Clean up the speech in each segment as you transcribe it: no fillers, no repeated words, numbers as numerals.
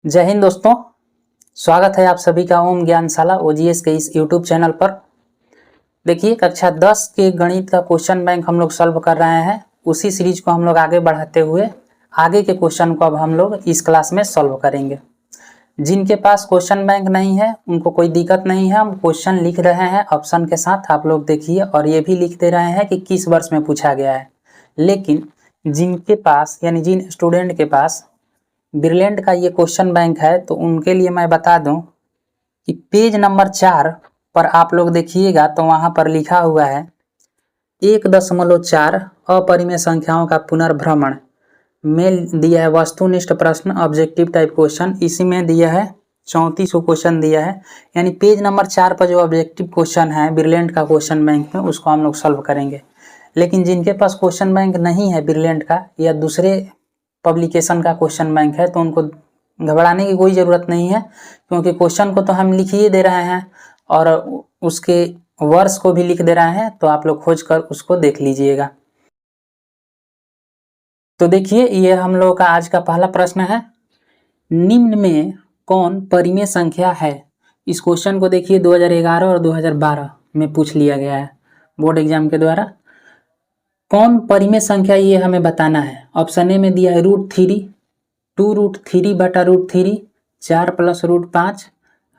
जय हिंद दोस्तों, स्वागत है आप सभी का ओम ज्ञानशाला ओजीएस के इस यूट्यूब चैनल पर। देखिए, कक्षा 10 के गणित का क्वेश्चन बैंक हम लोग सॉल्व कर रहे हैं। उसी सीरीज को हम लोग आगे बढ़ाते हुए आगे के क्वेश्चन को अब हम लोग इस क्लास में सॉल्व करेंगे। जिनके पास क्वेश्चन बैंक नहीं है उनको कोई दिक्कत नहीं है, हम क्वेश्चन लिख रहे हैं ऑप्शन के साथ, आप लोग देखिए, और ये भी लिख दे रहे हैं कि किस वर्ष में पूछा गया है। लेकिन जिनके पास यानी जिन स्टूडेंट के पास ब्रिलियंट का ये क्वेश्चन बैंक है तो उनके लिए मैं बता दूं कि पेज नंबर 4 पर आप लोग देखिएगा तो वहां पर लिखा हुआ है 1.4 अपरिमेय संख्याओं का पुनर्भ्रमण में दिया है वस्तुनिष्ठ प्रश्न ऑब्जेक्टिव टाइप क्वेश्चन। इसी में दिया है 34 क्वेश्चन दिया है, यानी पेज नंबर 4 पर जो ऑब्जेक्टिव क्वेश्चन है ब्रिलियंट का क्वेश्चन बैंक में उसको हम लोग सॉल्व करेंगे। लेकिन जिनके पास क्वेश्चन बैंक नहीं है ब्रिलियंट का या दूसरे पब्लिकेशन का क्वेश्चन बैंक है तो उनको घबराने की कोई ज़रूरत नहीं है, क्योंकि क्वेश्चन को तो हम लिख ही दे रहे हैं और उसके वर्ष को भी लिख दे रहे हैं, तो आप लोग खोज कर उसको देख लीजिएगा। तो देखिए, ये हम लोगों का आज का पहला प्रश्न है, निम्न में कौन परिमेय संख्या है। इस क्वेश्चन को देखिए 2011 और 2012 में पूछ लिया गया है बोर्ड एग्जाम के द्वारा। कौन परिमेय संख्या ये हमें बताना है। ऑप्शन ए में दिया है √3, 2√3/√3, 4 + √5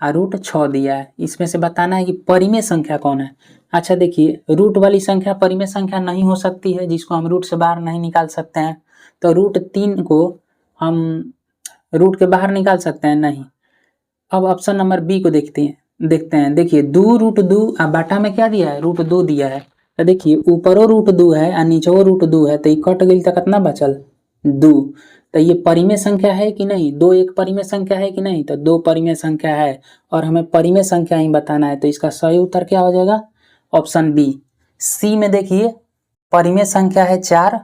और √6 दिया है। इसमें से बताना है कि परिमेय संख्या कौन है। अच्छा देखिए, रूट वाली संख्या परिमेय संख्या नहीं हो सकती है, जिसको हम रूट से बाहर नहीं निकाल सकते हैं। तो √3 को हम रूट के बाहर निकाल सकते हैं नहीं। अब ऑप्शन नंबर बी को देखते हैं। देखिए 2√2 बाटा में क्या दिया है, √2 दिया है। तो देखिए ऊपरों √2 है और नीचों √2 है, तो ये कट गई तो कितना बचल 2। तो ये परिमेय संख्या है कि नहीं, 2 एक परिमेय संख्या है कि नहीं, तो 2 परिमेय संख्या है और हमें परिमेय संख्या ही बताना है। तो इसका सही उत्तर क्या हो जाएगा, ऑप्शन बी। सी में देखिए परिमेय संख्या है 4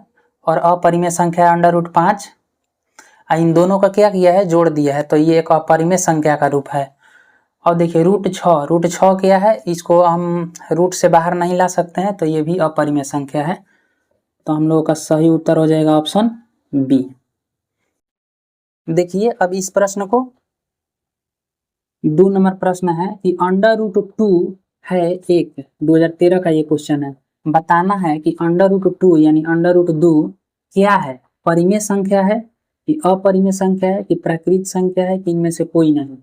और अपरिमेय संख्या है √5। इन दोनों का क्या किया है, जोड़ दिया है, तो ये एक अपरिमेय संख्या का रूप है। और देखिए √6 क्या है, इसको हम रूट से बाहर नहीं ला सकते हैं, तो ये भी अपरिमेय संख्या है। तो हम लोगों का सही उत्तर हो जाएगा ऑप्शन बी। देखिए अब इस प्रश्न को 2 नंबर प्रश्न है कि √2 है एक, 2013 का ये क्वेश्चन है। बताना है कि √2 यानी √2 क्या है, परिमेय संख्या है कि अपरिमेय संख्या है कि प्राकृत संख्या है कि इनमें से कोई नहीं।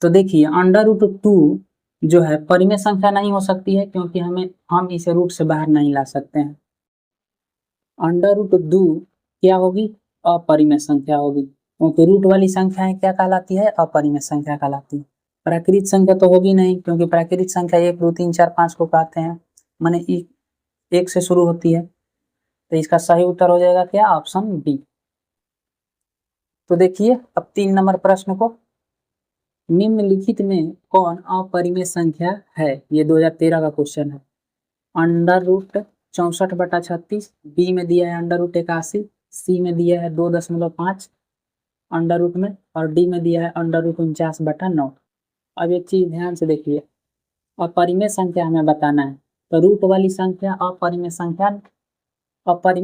तो देखिए √2 जो है परिमेय संख्या नहीं हो सकती है, क्योंकि हम इसे रूट से बाहर नहीं ला सकते हैं। √2 क्या होगी, अपरिमेय संख्या होगी, क्योंकि रूट वाली संख्याएं क्या कहलाती है, अपरिमेय संख्या कहलाती है। प्राकृत संख्या तो होगी नहीं, क्योंकि प्राकृत संख्या 1 2 3 4 5 को कहते हैं, माने 1 से शुरू होती है। तो इसका सही उत्तर हो जाएगा क्या, ऑप्शन बी। तो देखिए अब 3 नंबर प्रश्न को, निम्नलिखित में कौन अपरिमेय संख्या है। ये 2013 का क्वेश्चन है। √64/36, बी में दिया है √81, सी में दिया है 2.5 अंडर रूट में, और डी में दिया है √49/9। अब एक चीज ध्यान से देखिए, अपरिमेय संख्या हमें बताना है, तो रूट वाली संख्या अपरिमेय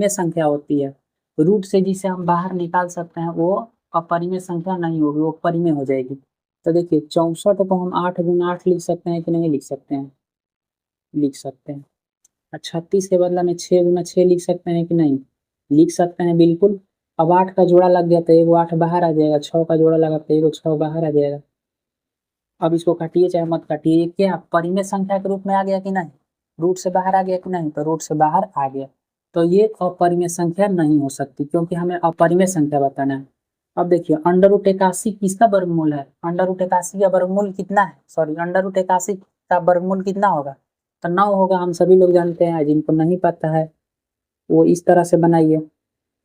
संख्या होती है। रूट से जिसे हम बाहर निकाल सकते हैं वो अपरिमेय संख्या नहीं होगी, वो परिमेय हो जाएगी। तो देखिए 64 को हम 8 × 8 लिख सकते हैं कि नहीं लिख सकते हैं, लिख सकते हैं। 36 के बदला में 6 × 6 लिख सकते हैं कि नहीं, लिख सकते हैं बिल्कुल। अब 8 का जोड़ा लग गया तो एगो 8 बाहर आ जाएगा, 6 का जोड़ा लगा तो एगो 6 बाहर आ जाएगा। अब इसको काटिए चाहे मत काटिए, ये क्या परिमेय संख्या के रूप में आ गया कि नहीं, रूट से बाहर आ गया कि नहीं, तो रूट से बाहर आ गया। तो ये अपरिमेय संख्या नहीं हो सकती, क्योंकि हमें अपरिमेय संख्या बताना है। अब देखिए √81 किसका वर्गमूल है, √81 का वर्गमूल कितना है, सॉरी √81 का वर्गमूल कितना होगा, तो 9 होगा। हम सभी लोग जानते हैं, जिनको नहीं पता है वो इस तरह से बनाइए,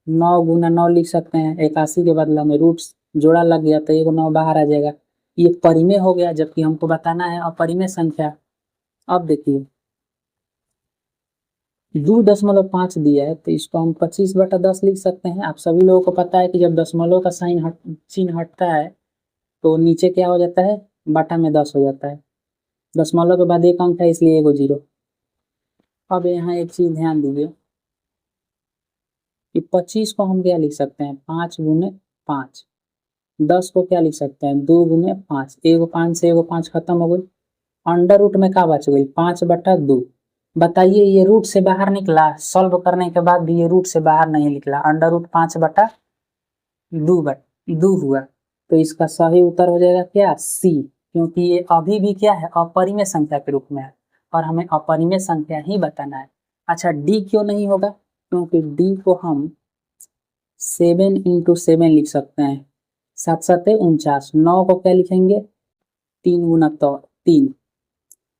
9 × 9 लिख सकते हैं। 81 के बदला में रूट जोड़ा लग गया तो एगो 9 बाहर आ जाएगा, ये परिमेय हो गया, जबकि हमको बताना है अपरिमेय संख्या। अब देखिए 2.5 दिया है, तो इसको हम 25/10 लिख सकते हैं। आप सभी लोगों को पता है कि जब दशमलव का चिन्ह हटता है तो नीचे क्या हो जाता है, बटा में 10 हो जाता है। दशमलव के बाद एक अंक है, इसलिए एगो 0। अब यहाँ एक चीज ध्यान दीजिए कि 25 को हम क्या लिख सकते हैं, 5 × 5। 10 को क्या लिख सकते हैं, 2 गुने 5, एगो 5 से एगो 5 खत्म हो गई, अंडर रूट में क्या बच गई, 5/2। बताइए ये रूट से बाहर निकला, सॉल्व करने के बाद भी ये रूट से बाहर नहीं निकला, अंडर रूट 5/2 हुआ। तो इसका सही उत्तर हो जाएगा क्या, सी, क्योंकि ये अभी भी क्या है, अपरिमेय संख्या के रूप में है और हमें अपरिमेय संख्या ही बताना है। अच्छा डी क्यों नहीं होगा, क्योंकि डी को हम 7 × 7 लिख सकते हैं, 7 7 49, 9 को क्या लिखेंगे, 3 गुना 3।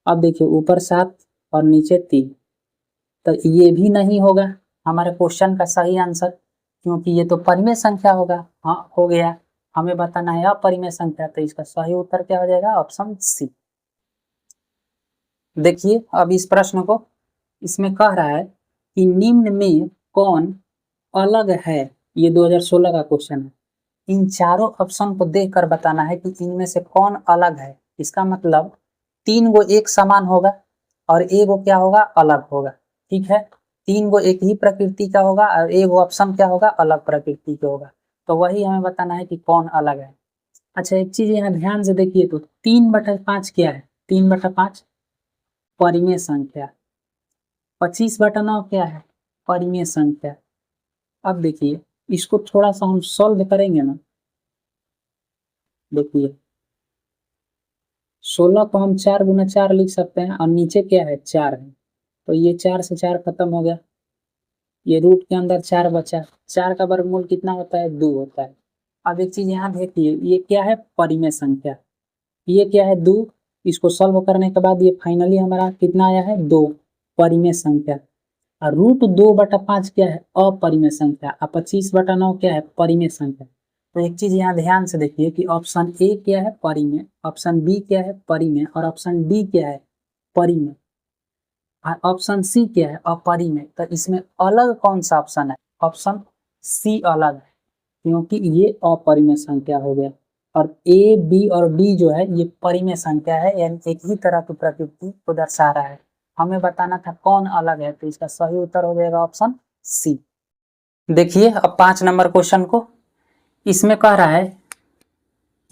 अब देखिए ऊपर 7 और नीचे 3, तो ये भी नहीं होगा हमारे क्वेश्चन का सही आंसर, क्योंकि ये तो परिमेय संख्या होगा। हाँ हो गया, हमें बताना है अपरिमेय संख्या, तो इसका सही उत्तर क्या हो जाएगा, ऑप्शन सी। देखिए अब इस प्रश्न को, इसमें कह रहा है कि निम्न में कौन अलग है, ये 2016 का क्वेश्चन है। इन चारों ऑप्शन को देखकर बताना है कि इनमें से कौन अलग है। इसका मतलब 3 गो एक समान होगा और एक गो क्या होगा, अलग होगा। ठीक है, 3 गो एक ही प्रकृति का होगा और एक गो ऑप्शन क्या होगा, अलग प्रकृति का होगा। तो वही हमें बताना है कि कौन अलग है। अच्छा एक चीज यहाँ ध्यान से देखिए, तो 3/5 क्या है, 3/5 परिमेय संख्या, 25/9 क्या है, परिमेय संख्या। अब देखिए इसको थोड़ा सा हम सॉल्व करेंगे ना, देखिए 16 को हम 4 गुना 4 लिख सकते हैं और नीचे क्या है, 4 है, तो ये 4 से 4 खत्म हो गया, ये रूट के अंदर 4 बचा, 4 का वर्गमूल कितना होता है, 2 होता है। अब एक चीज यहाँ देखिए, ये क्या है, परिमेय संख्या, ये क्या है, 2, इसको सॉल्व करने के बाद ये फाइनली हमारा कितना आया है, 2, परिमेय संख्या। और √2/5 क्या है, अपरिमेय संख्या, और 25/9 क्या है, परिमेय संख्या। तो एक चीज यहाँ ध्यान से देखिए कि ऑप्शन ए क्या है, परिमेय, ऑप्शन बी क्या है, परिमेय, और ऑप्शन डी क्या है, परिमेय, और ऑप्शन सी क्या है, अपरिमेय। तो इसमें अलग कौन सा ऑप्शन है, ऑप्शन सी अलग है, क्योंकि ये अपरिमेय संख्या हो गया, और ए बी और डी जो है ये परिमेय संख्या है, यानी एक ही तरह की प्रकृति को दर्शा रहा है। हमें बताना था कौन अलग है, तो इसका सही उत्तर हो जाएगा ऑप्शन सी। देखिए अब 5 नंबर क्वेश्चन को, इसमें कह रहा है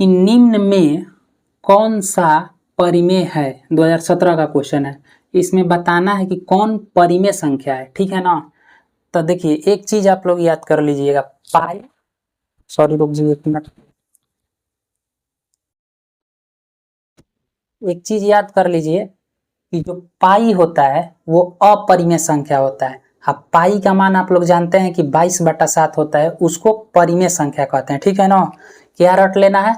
कि निम्न में कौन सा परिमेय है, 2017 का क्वेश्चन है। इसमें बताना है कि कौन परिमेय संख्या है, ठीक है ना। तो देखिए एक चीज आप लोग याद कर लीजिएगा, पाई, सॉरी रुक जी एक मिनट, एक चीज याद कर लीजिए कि जो पाई होता है वो अपरिमेय संख्या होता है। अब पाई का मान आप लोग जानते हैं कि 22/7 होता है, उसको परिमेय संख्या कहते हैं, ठीक है ना। क्या रट लेना है,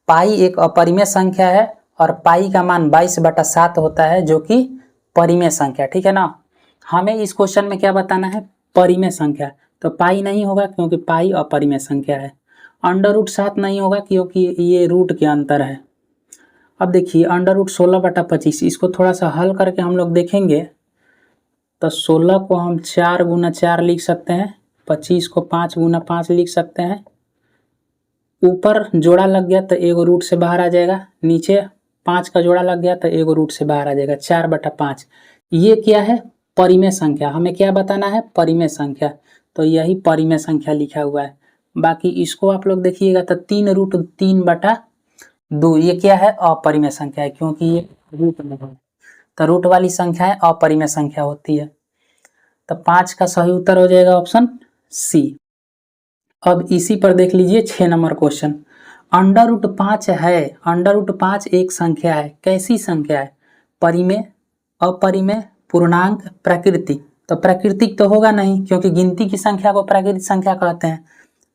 पाई एक अपरिमेय संख्या है और पाई का मान 22/7 होता है, जो कि परिमेय संख्या, ठीक है ना। हमें इस क्वेश्चन में क्या बताना है, परिमेय संख्या, तो पाई नहीं होगा क्योंकि पाई अपरिमेय संख्या है। √7 नहीं होगा क्योंकि ये रूट के अंतर है। अब देखिए √16/25, इसको थोड़ा सा हल करके हम लोग देखेंगे, तो 16 को हम 4 गुना 4 लिख सकते हैं, 25 को 5 गुना 5 लिख सकते हैं, ऊपर जोड़ा लग गया तो एगो रूट से बाहर आ जाएगा, नीचे 5 का जोड़ा लग गया तो एगो रूट से बाहर आ जाएगा, 4/5। ये क्या है, परिमेय संख्या, हमें क्या बताना है, परिमेय संख्या, तो यही परिमेय संख्या लिखा हुआ है। बाकी इसको आप लोग देखिएगा तो 3√3/2, ये क्या है, अपरिमेय संख्या है, क्योंकि ये रूट में है, तो रूट वाली संख्याएं अपरिमेय संख्या होती है। तो 5 का सही उत्तर हो जाएगा ऑप्शन सी। अब इसी पर देख लीजिए 6 नंबर क्वेश्चन, √5 है, √5 एक संख्या है, कैसी संख्या है, परिमेय, अपरिमेय, पूर्णांक, प्राकृतिक। तो प्राकृतिक तो होगा नहीं क्योंकि गिनती की संख्या को प्राकृतिक संख्या कहते हैं।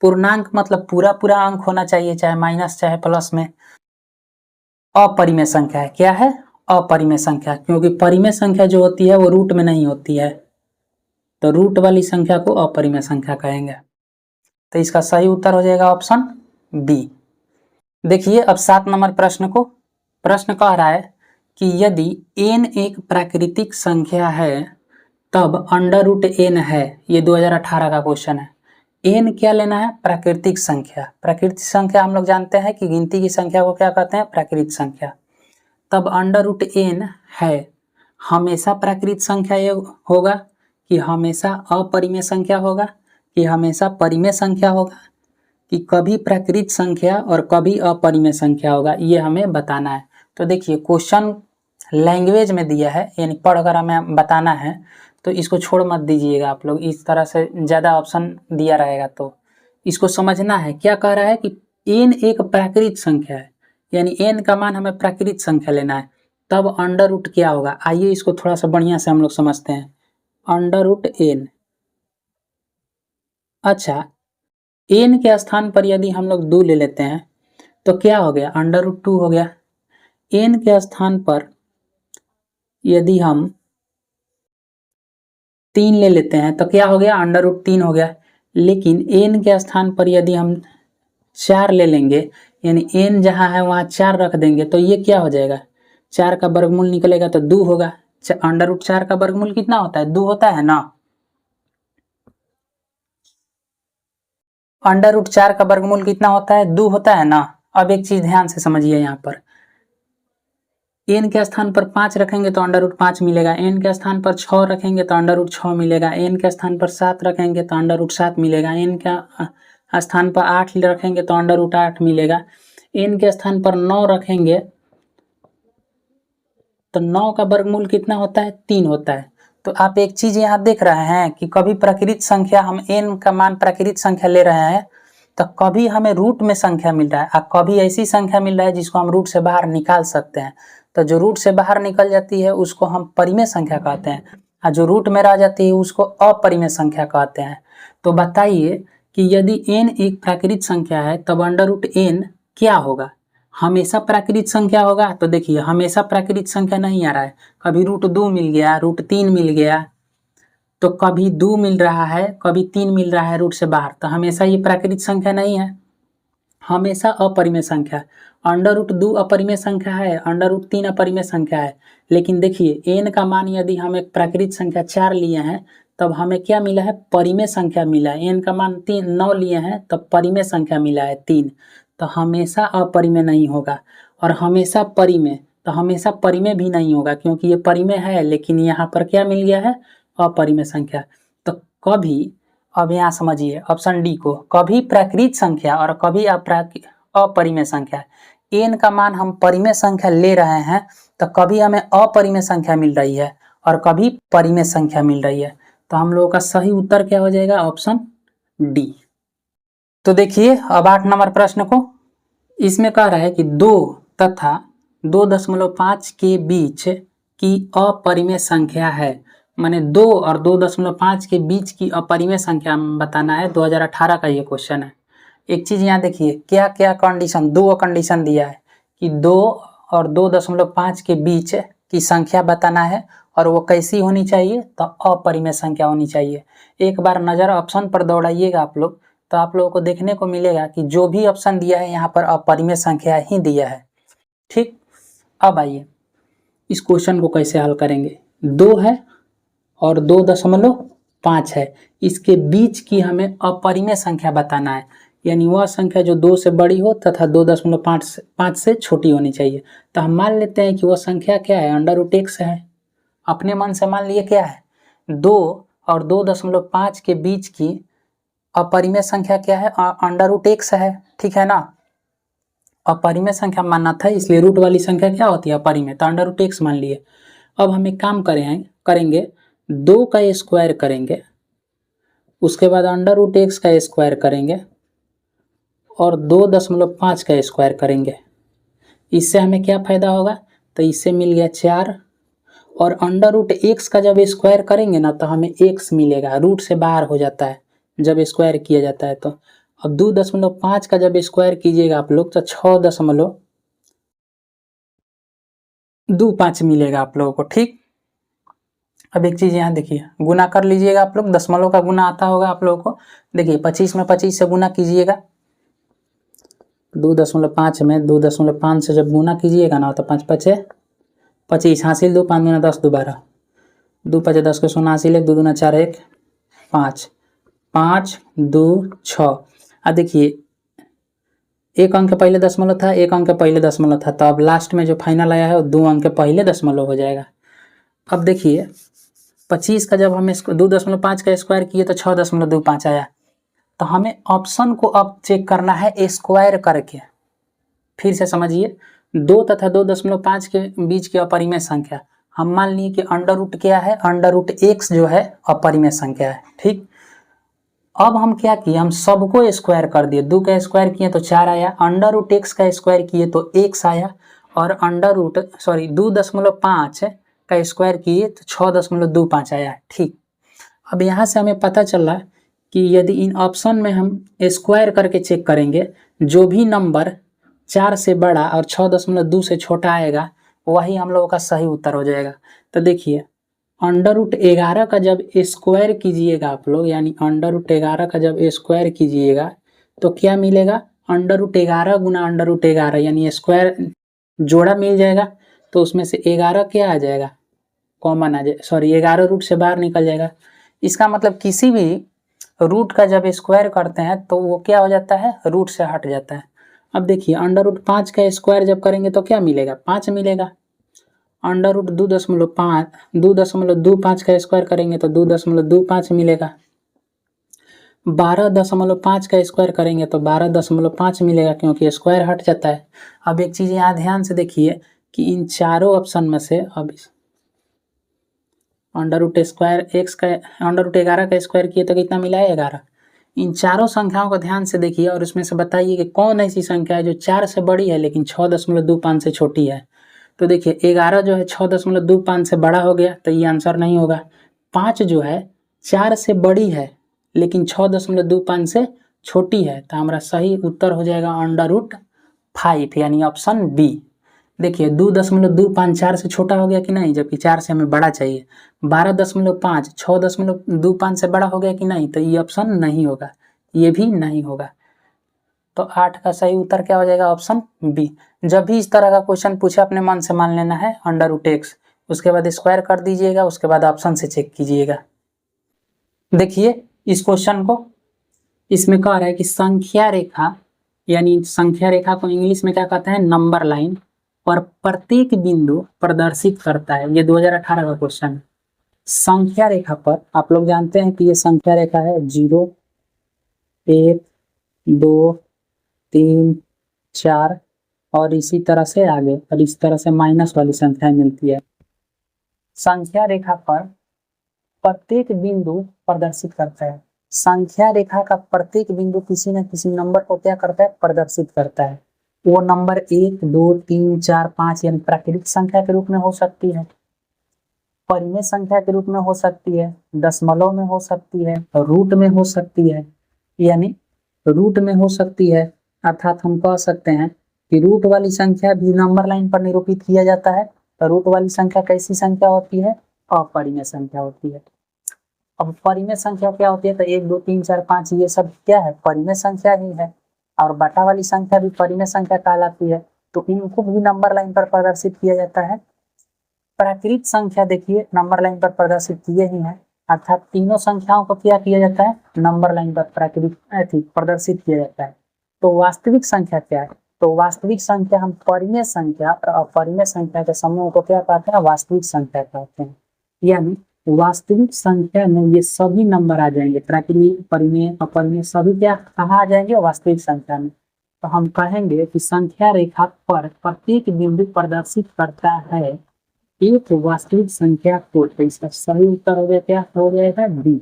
पूर्णांक मतलब पूरा पूरा अंक होना चाहिए, चाहे माइनस चाहे प्लस में। अपरिमेय संख्या है, क्या है, अपरिमेय संख्या, क्योंकि परिमेय संख्या जो होती है वो रूट में नहीं होती है, तो रूट वाली संख्या को अपरिमेय संख्या कहेंगे। तो इसका सही उत्तर हो जाएगा ऑप्शन बी। देखिए अब 7 नंबर प्रश्न को, प्रश्न कह रहा है कि यदि n एक प्राकृतिक संख्या है तब √n है, ये 2018 का क्वेश्चन है। n क्या लेना है, प्राकृतिक संख्या, प्राकृतिक संख्या हम लोग जानते हैं कि गिनती की संख्या को क्या कहते हैं, प्राकृतिक संख्या। तब √n है, हमेशा प्राकृतिक संख्या ये होगा कि हमेशा अपरिमेय संख्या होगा कि हमेशा परिमेय संख्या होगा, कि कभी प्राकृत संख्या और कभी अपरिमेय संख्या होगा, ये हमें बताना है। तो देखिए क्वेश्चन लैंग्वेज में दिया है, यानी पढ़कर हमें बताना है, तो इसको छोड़ मत दीजिएगा आप लोग। इस तरह से ज़्यादा ऑप्शन दिया रहेगा तो इसको समझना है। क्या कह रहा है कि n एक प्राकृत संख्या है, यानी n का मान हमें प्राकृत संख्या लेना है, तब अंडर रूट क्या होगा। आइए इसको थोड़ा सा बढ़िया से हम लोग समझते हैं। अंडर रूट n, अच्छा n के स्थान पर यदि हम लोग 2 ले लेते हैं तो क्या हो गया, अंडर रूट 2 हो गया। n के स्थान पर यदि हम 3 ले लेते हैं तो क्या हो गया, अंडर रूट 3 हो गया। लेकिन n के स्थान पर यदि हम 4 ले लेंगे, यानी n जहाँ है वहाँ 4 रख देंगे, तो ये क्या हो जाएगा, 4 का वर्गमूल निकलेगा तो 2 होगा। अंडर रूट 4 का वर्गमूल कितना होता है, 2 होता है ना। अंडर रूट 4 का वर्गमूल कितना होता है, 2 होता है ना। अब एक चीज ध्यान से समझिए, यहाँ पर n के स्थान पर 5 रखेंगे तो अंडर रूट 5 मिलेगा, n के स्थान पर 6 रखेंगे तो अंडर रूट 6 मिलेगा, n के स्थान पर 7 रखेंगे तो अंडर रूट 7 मिलेगा, n के स्थान पर 8 रखेंगे तो अंडर रूट 8 मिलेगा, n के स्थान पर 9 रखेंगे तो 9 का वर्गमूल कितना होता है, 3 होता है। तो आप एक चीज यहाँ देख रहे हैं कि कभी प्राकृत संख्या, हम n का मान प्राकृत संख्या ले रहे हैं, तो कभी हमें रूट में संख्या मिल रहा है और कभी ऐसी संख्या मिल रहा है जिसको हम रूट से बाहर निकाल सकते हैं। तो जो रूट से बाहर निकल जाती है उसको हम परिमेय संख्या कहते हैं, और जो रूट में रह जाती है उसको अपरिमेय संख्या कहते हैं। तो बताइए कि यदि n एक प्राकृत संख्या है तब अंडर रूट n क्या होगा, हमेशा प्राकृत संख्या होगा। तो देखिए हमेशा प्राकृत संख्या नहीं आ रहा है, कभी रूट 2 मिल गया, रूट 3 मिल गया, तो कभी 2 मिल रहा है, कभी 3 मिल रहा है रूट से बाहर, तो हमेशा ये प्राकृत संख्या नहीं है, हमेशा अपरिमेय संख्या। अंडर रूट 2 अपरिमेय संख्या है, अंडर रूट 3 अपरिमेय संख्या है। लेकिन देखिए n का मान यदि हम एक प्राकृत संख्या 4 लिए हैं तब हमें क्या मिला है, परिमेय संख्या मिला है। n का मान 9 लिए हैं तब परिमेय संख्या मिला है 3, तो हमेशा अपरिमेय नहीं होगा। और हमेशा परिमेय, तो हमेशा परिमेय भी नहीं होगा, क्योंकि ये परिमेय है लेकिन यहाँ पर क्या मिल गया है, अपरिमेय संख्या। तो कभी, अब यहाँ समझिए ऑप्शन डी को, कभी प्राकृत संख्या और कभी अपरिमेय संख्या। n का मान हम परिमेय संख्या ले रहे हैं तो कभी हमें अपरिमेय संख्या मिल रही है और कभी परिमेय संख्या मिल रही है। तो हम लोगों का सही उत्तर क्या हो जाएगा, ऑप्शन डी। तो देखिए अब 8 नंबर प्रश्न को, इसमें कह रहा है कि 2 तथा 2.5 के बीच की अपरिमेय संख्या है, माने 2 और 2.5 के बीच की अपरिमेय संख्या बताना है। 2018 का ये क्वेश्चन है। एक चीज यहाँ देखिए, क्या क्या कंडीशन, 2 कंडीशन दिया है कि 2 और 2.5 के बीच की संख्या बताना है, और वो कैसी होनी चाहिए, तो अपरिमेय संख्या होनी चाहिए। एक बार नज़र ऑप्शन पर दौड़ाइएगा आप लोग, तो आप लोगों को देखने को मिलेगा कि जो भी ऑप्शन दिया है यहाँ पर अपरिमेय संख्या ही दिया है। ठीक, अब आइए इस क्वेश्चन को कैसे हल करेंगे। 2 है और 2.5 है, इसके बीच की हमें अपरिमेय संख्या बताना है, यानी वह संख्या जो 2 से बड़ी हो तथा 2.5 से छोटी होनी चाहिए। तो हम मान लेते हैं कि वह संख्या क्या है, अंडर रूट x है। अपने मन से मान लिए क्या है, 2 और 2.5 के बीच की अपरिमेय संख्या क्या है, अंडर रूट x है, ठीक है ना। अपरिमेय संख्या मानना था, इसलिए रूट वाली संख्या क्या होती है, अपरिमेय, तो अंडर रूट x मान लिए। अब हम एक काम करेंगे 2 का स्क्वायर करेंगे, उसके बाद अंडर रूट x का स्क्वायर करेंगे और 2.5 का स्क्वायर करेंगे। इससे हमें क्या फायदा होगा, तो इससे मिल गया 4, और अंडर रूट x का जब स्क्वायर करेंगे ना तो हमें x मिलेगा, रूट से बाहर हो जाता है जब स्क्वायर किया जाता है। तो अब 2.5 का जब स्क्वायर कीजिएगा आप लोग तो 6.25 मिलेगा आप लोगों को। ठीक, अब एक चीज़ यहाँ देखिए, गुना कर लीजिएगा आप लोग, दशमलव का गुना आता होगा आप लोगों को। देखिए 25 में 25 से गुना कीजिएगा, 2.5 में 2.5 से जब गुना कीजिएगा ना तो 5 5 25 हासिल, 2 5 दूना 10, 2 12, 2 5 10 को 16 हासिल, 1 2 दूना 4 1 5 5 2 6। अब देखिए एक अंक पहले दशमलव था, एक अंक पहले दशमलव था, तो अब लास्ट में जो फाइनल आया है वो 2 अंक पहले दशमलव हो जाएगा। अब देखिए 25 का जब हम इसको 2.5 का स्क्वायर किए तो 6.25 आया, तो हमें ऑप्शन को अब चेक करना है स्क्वायर करके। फिर से समझिए, 2 तथा 2.5 के बीच की अपरिमेय संख्या, हम मान लिए कि अंडर रूट क्या है, अंडर रूट x जो है अपरिमेय संख्या है, ठीक। अब हम क्या किए, हम सबको स्क्वायर कर दिए, 2 का स्क्वायर किए तो 4 आया, अंडर रूट x का स्क्वायर किए तो x आया, और अंडर रूट 2.5 का स्क्वायर किए तो 6.25 आया, ठीक। अब यहाँ से हमें पता चला कि यदि इन ऑप्शन में हम स्क्वायर करके चेक करेंगे, जो भी नंबर 4 से बड़ा और 6.2 से छोटा आएगा वही हम लोगों का सही उत्तर हो जाएगा। तो देखिए, अंडर रूट 11 का जब स्क्वायर कीजिएगा आप लोग, यानी अंडर रूट 11 का जब स्क्वायर कीजिएगा तो क्या मिलेगा, अंडर रूट 11 गुना अंडर रूट 11, यानी स्क्वायर जोड़ा मिल जाएगा, तो उसमें से 11 क्या आ जाएगा, कॉमन आ जाए, 11 रूट से बाहर निकल जाएगा। इसका मतलब किसी भी रूट का जब स्क्वायर करते हैं तो वो क्या हो जाता है, रूट से हट जाता है। अब देखिए, अंडर रूट 5 का स्क्वायर जब करेंगे तो क्या मिलेगा, 5 मिलेगा। अंडर रूट 2.25 का स्क्वायर करेंगे तो 2.25 मिलेगा। 12.5 का स्क्वायर करेंगे तो 12.5 मिलेगा, क्योंकि स्क्वायर हट जाता है। अब एक चीज़ यहाँ ध्यान से देखिए कि इन चारों ऑप्शन में से अब अंडर रूट स्क्वायर एक्स का अंडर रूट 11 का स्क्वायर किए तो कितना मिला है, 11। इन चारों संख्याओं को ध्यान से देखिए और उसमें से बताइए कि कौन ऐसी संख्या है जो 4 से बड़ी है लेकिन 6.25 से छोटी है। तो देखिए, 11 जो है 6.25 से बड़ा हो गया, तो ये आंसर नहीं होगा। 5 जो है 4 से बड़ी है लेकिन 6.25 से छोटी है, तो हमारा सही उत्तर हो जाएगा अंडर रूट 5, यानी ऑप्शन बी। देखिए, 2.25 4 से छोटा हो गया कि नहीं, जबकि 4 से हमें बड़ा चाहिए। 12.5 6.25 से बड़ा हो गया कि नहीं, तो ये ऑप्शन नहीं होगा, ये भी नहीं होगा। तो 8 का सही उत्तर क्या हो जाएगा, ऑप्शन बी। जब भी इस तरह का क्वेश्चन पूछे अपने मन से मान लेना है अंडर रूट एक्स, उसके बाद स्क्वायर कर दीजिएगा, उसके बाद ऑप्शन से चेक कीजिएगा। देखिए इस क्वेश्चन को, इसमें कह रहा है कि संख्या रेखा, यानी संख्या रेखा को इंग्लिश में क्या कहते हैं, नंबर लाइन, पर प्रत्येक बिंदु प्रदर्शित करता है। ये 2018 का क्वेश्चन है। संख्या रेखा पर आप लोग जानते हैं कि ये संख्या रेखा है 0 1 2 3 4 और इसी तरह से आगे, और इस तरह से माइनस वाली संख्या मिलती है। संख्या रेखा पर प्रत्येक बिंदु प्रदर्शित करता है। संख्या रेखा का प्रत्येक बिंदु किसी न किसी नंबर को क्या करता है, प्रदर्शित करता है। वो नंबर 1 2 3 4 5 यानी प्राकृतिक संख्या के रूप में हो सकती है, परिमेय संख्या के रूप में हो सकती है, दशमलव में हो सकती है, रूट में हो सकती है, यानी रूट में हो सकती है। अर्थात हम कह सकते हैं कि रूट वाली संख्या भी नंबर लाइन पर निरूपित किया जाता है। तो रूट वाली संख्या कैसी संख्या होती है, अपरिमेय संख्या होती है। अब परिमेय संख्या क्या होती है, तो 1 2 3 4 5 ये सब क्या है, परिमेय संख्या ही है। और बटा वाली संख्या भी परिमेय संख्या कहलाती है, तो इनको भी नंबर लाइन पर प्रदर्शित किया जाता है। प्राकृत संख्या देखिए नंबर लाइन पर प्रदर्शित किए ही हैं, अर्थात तीनों संख्याओं को क्या किया जाता है, नंबर लाइन पर प्रदर्शित किया जाता है। तो वास्तविक संख्या क्या है, तो वास्तविक संख्या हम परिमेय संख्या और अपरिमेय संख्या के समूह को क्या कहते हैं, वास्तविक संख्या कहते हैं। यानी वास्तविक संख्या में ये सभी नंबर आ जाएंगे, प्राकृतिक परिमेय अपरिमेय सभी क्या कहाँ आ जाएंगे, वास्तविक संख्या में। तो हम कहेंगे कि संख्या रेखा पर प्रत्येक बिंदु प्रदर्शित करता है एक वास्तविक संख्या को। तो इसका सही उत्तर हो गया, क्या हो जाएगा, बी।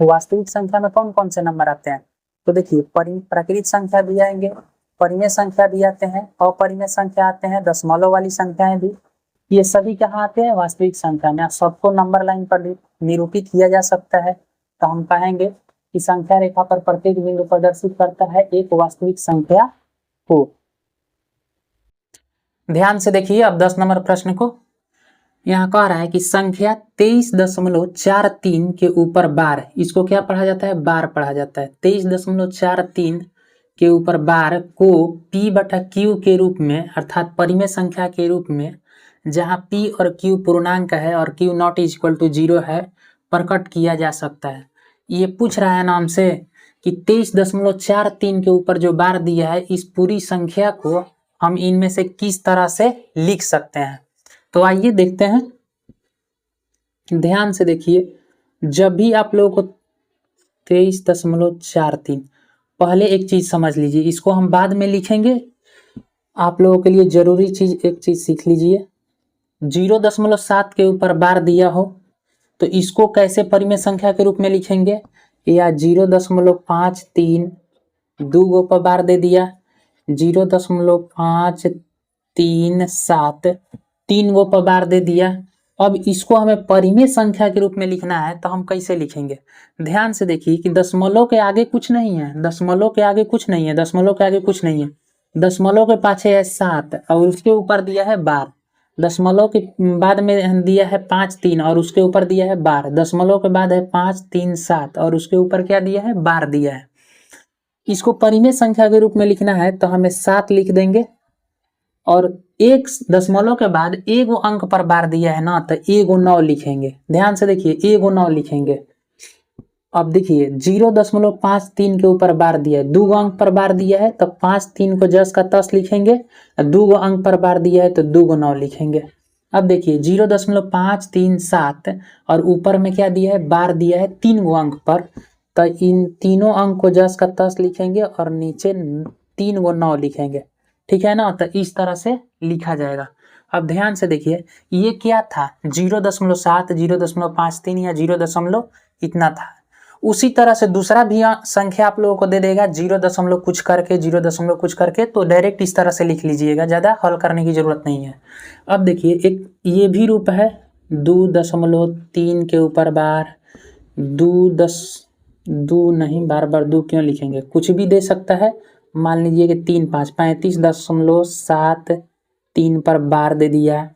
वास्तविक संख्या में कौन कौन से नंबर आते हैं, तो देखिए प्राकृतिक संख्या भी आएंगे, परिमेय संख्या भी आते हैं, अपरिमेय संख्या आते हैं, दशमलव वाली संख्याएं भी, ये सभी कहाँ आते हैं, वास्तविक संख्या में। सबको नंबर लाइन पर निरूपित किया जा सकता है। तो हम कहेंगे कि संख्या रेखा पर प्रत्येक बिंदु प्रदर्शित करता है एक वास्तविक संख्या को। ध्यान से देखिए अब 10 नंबर प्रश्न को। यहाँ कह रहा है कि संख्या 23.43 के ऊपर बार, इसको क्या पढ़ा जाता है, बार पढ़ा जाता है। 23.43 के ऊपर बार को P बटा Q के रूप में, अर्थात परिमेय संख्या के रूप में, जहाँ P और Q पूर्णांक है और Q not is equal to 0 है, प्रकट किया जा सकता है। ये पूछ रहा है नाम से कि 23.43 के ऊपर जो बार दिया है, इस पूरी संख्या को हम इनमें से किस तरह से लिख सकते हैं। तो आइए देखते हैं, ध्यान से देखिए। जब भी आप लोगों को 23.43। पहले एक चीज समझ लीजिए, इसको हम बाद में लिखेंगे। आप लोगों के लिए जरूरी चीज एक चीज सीख लीजिए, 0.7 के ऊपर बार दिया हो तो इसको कैसे परिमेय संख्या के रूप में लिखेंगे, या 0.53 दो गो पर बार दे दिया, 0.537 तीन गो पर बार दे दिया। अब इसको हमें परिमेय संख्या के रूप में लिखना है तो हम कैसे लिखेंगे, ध्यान से देखिए कि दशमलव के आगे कुछ नहीं है, दशमलव के आगे कुछ नहीं है, दशमलव के आगे कुछ नहीं है, दशमलव के पाछे है 7 और उसके ऊपर दिया है 12, दशमलव के बाद में दिया है 5 3 और उसके ऊपर दिया है 12, दशमलव के बाद है 5 3 7 और उसके ऊपर क्या दिया है, 12 दिया है। इसको परिमेय संख्या के रूप में लिखना है तो हमें 7 लिख देंगे और एक दशमलव के बाद एगो अंक पर बार दिया है ना तो एगो 9 लिखेंगे। ध्यान से देखिए, एगो 9 लिखेंगे। अब देखिए 0.53 के ऊपर बार दिया है, दो अंक पर बार दिया है तो 5 3 को जस का तस लिखेंगे, दो अंक पर बार दिया है तो 2 9 लिखेंगे। अब देखिए 0.537 और ऊपर में क्या दिया है, बार दिया है 3 अंक पर, तो इन तीनों अंक को जस का तस लिखेंगे और नीचे 3 9 लिखेंगे। ठीक है ना, तो इस तरह से लिखा जाएगा। अब ध्यान से देखिए, ये क्या था, 0.7 0.53 या 0. इतना था। उसी तरह से दूसरा भी संख्या आप लोगों को दे देगा 0. कुछ करके 0. कुछ करके, तो डायरेक्ट इस तरह से लिख लीजिएगा, ज़्यादा हल करने की जरूरत नहीं है। अब देखिए एक ये भी रूप है, 2.3 के ऊपर बार, 2 नहीं, बार बार 2 क्यों लिखेंगे, कुछ भी दे सकता है। मान लीजिए कि 3 5 35.73 पर बार दे दिया है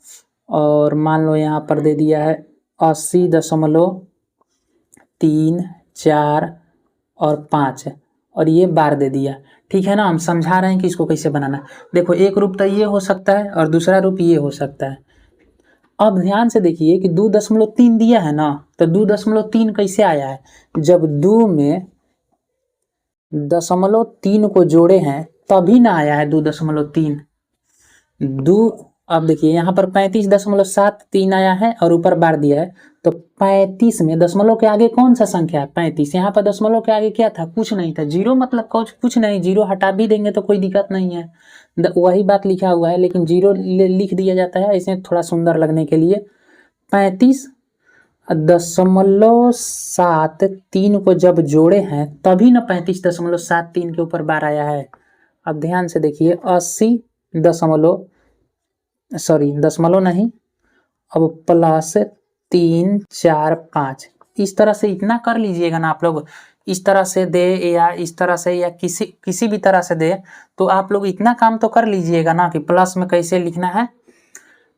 और मान लो यहाँ पर दे दिया है 80.3 4 और 5 और ये बार दे दिया। ठीक है ना, हम समझा रहे हैं कि इसको कैसे बनाना है। देखो एक रूप तो ये हो सकता है और दूसरा रूप ये हो सकता है। अब ध्यान से देखिए कि 2.3 दिया है ना, तो 2.3 कैसे आया है, जब 2 में 0.3 को जोड़े हैं तभी ना आया है 2.3। अब देखिए यहाँ पर 35.73 आया है और ऊपर बार दिया है, तो 35 में दशमलव के आगे कौन सा संख्या है, 35। यहाँ पर दशमलव के आगे क्या था, कुछ नहीं था, जीरो, मतलब कुछ नहीं, जीरो हटा भी देंगे तो कोई दिक्कत नहीं है, वही बात लिखा हुआ है, लेकिन जीरो लिख दिया जाता है इसे थोड़ा सुंदर लगने के लिए। 35.73 को जब जोड़े हैं तभी ना 35.73 के ऊपर बार आया है। अब ध्यान से देखिए दशमलव नहीं, अब +3 4 5, इस तरह से इतना कर लीजिएगा ना आप लोग, इस तरह से दे या इस तरह से या किसी भी तरह से दे, तो आप लोग इतना काम तो कर लीजिएगा ना कि प्लस में कैसे लिखना है।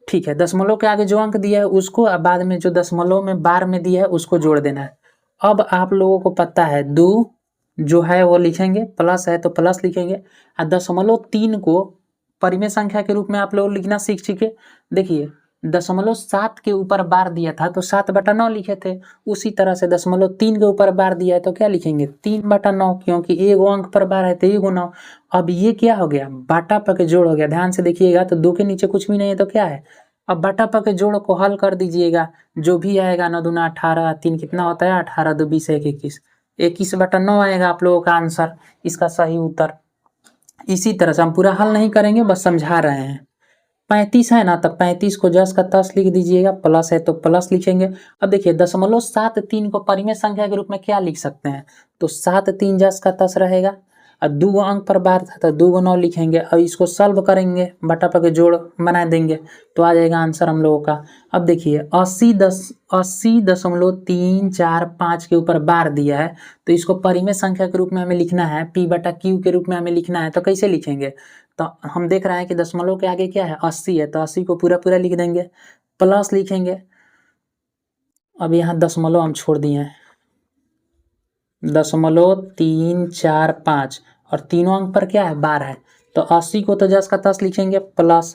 ठीक है, दशमलव के आगे जो अंक दिया है उसको, बाद में जो दशमलव में बार में दिया है उसको जोड़ देना है। अब आप लोगों को पता है 2 जो है वो लिखेंगे, प्लस है तो प्लस लिखेंगे, और 0.3 को परिमेय संख्या के रूप में आप लोग लिखना सीख चुके। देखिए 0.7 के ऊपर बार दिया था तो 7/9 लिखे थे, उसी तरह से 0.3 के ऊपर बार दिया है तो क्या लिखेंगे, 3/9, क्योंकि एगो अंक पर बार है तो एगो 9। अब ये क्या हो गया, बाटा पर के जोड़ हो गया। ध्यान से देखिएगा तो 2 के नीचे कुछ भी नहीं है तो क्या है, अब बाटा पर के जोड़ को हल कर दीजिएगा, जो भी आएगा 9 दूना 18, 3 कितना होता है 18, 2 20 1 21, 21/9 आएगा आप लोगों का आंसर, इसका सही उत्तर। इसी तरह से हम पूरा हल नहीं करेंगे, बस समझा रहे हैं। 35 है ना, तब 35 को जस का तस लिख दीजिएगा, प्लस है तो प्लस लिखेंगे। अब देखिए 0.73 को परिमेय संख्या के रूप में क्या लिख सकते हैं, तो 7 3 जस का तस रहेगा और 2 अंक पर बार था तो 2 9 लिखेंगे। अब इसको सॉल्व करेंगे, बटा पर के जोड़ बना देंगे तो आ जाएगा आंसर हम लोगों का। अब देखिए 80.345 के ऊपर बार दिया है तो इसको परिमेय संख्या के रूप में हमें लिखना है, P/Q के रूप में हमें लिखना है, तो कैसे लिखेंगे, तो हम देख रहे हैं कि दशमलव के आगे क्या है 80 है, तो 80 को पूरा पूरा लिख देंगे, प्लस लिखेंगे। अब यहाँ दशमलव हम छोड़ दिए हैं, 0.345 और तीनों अंक पर क्या है 12 है, तो 80 को तो जस का तस लिखेंगे, प्लस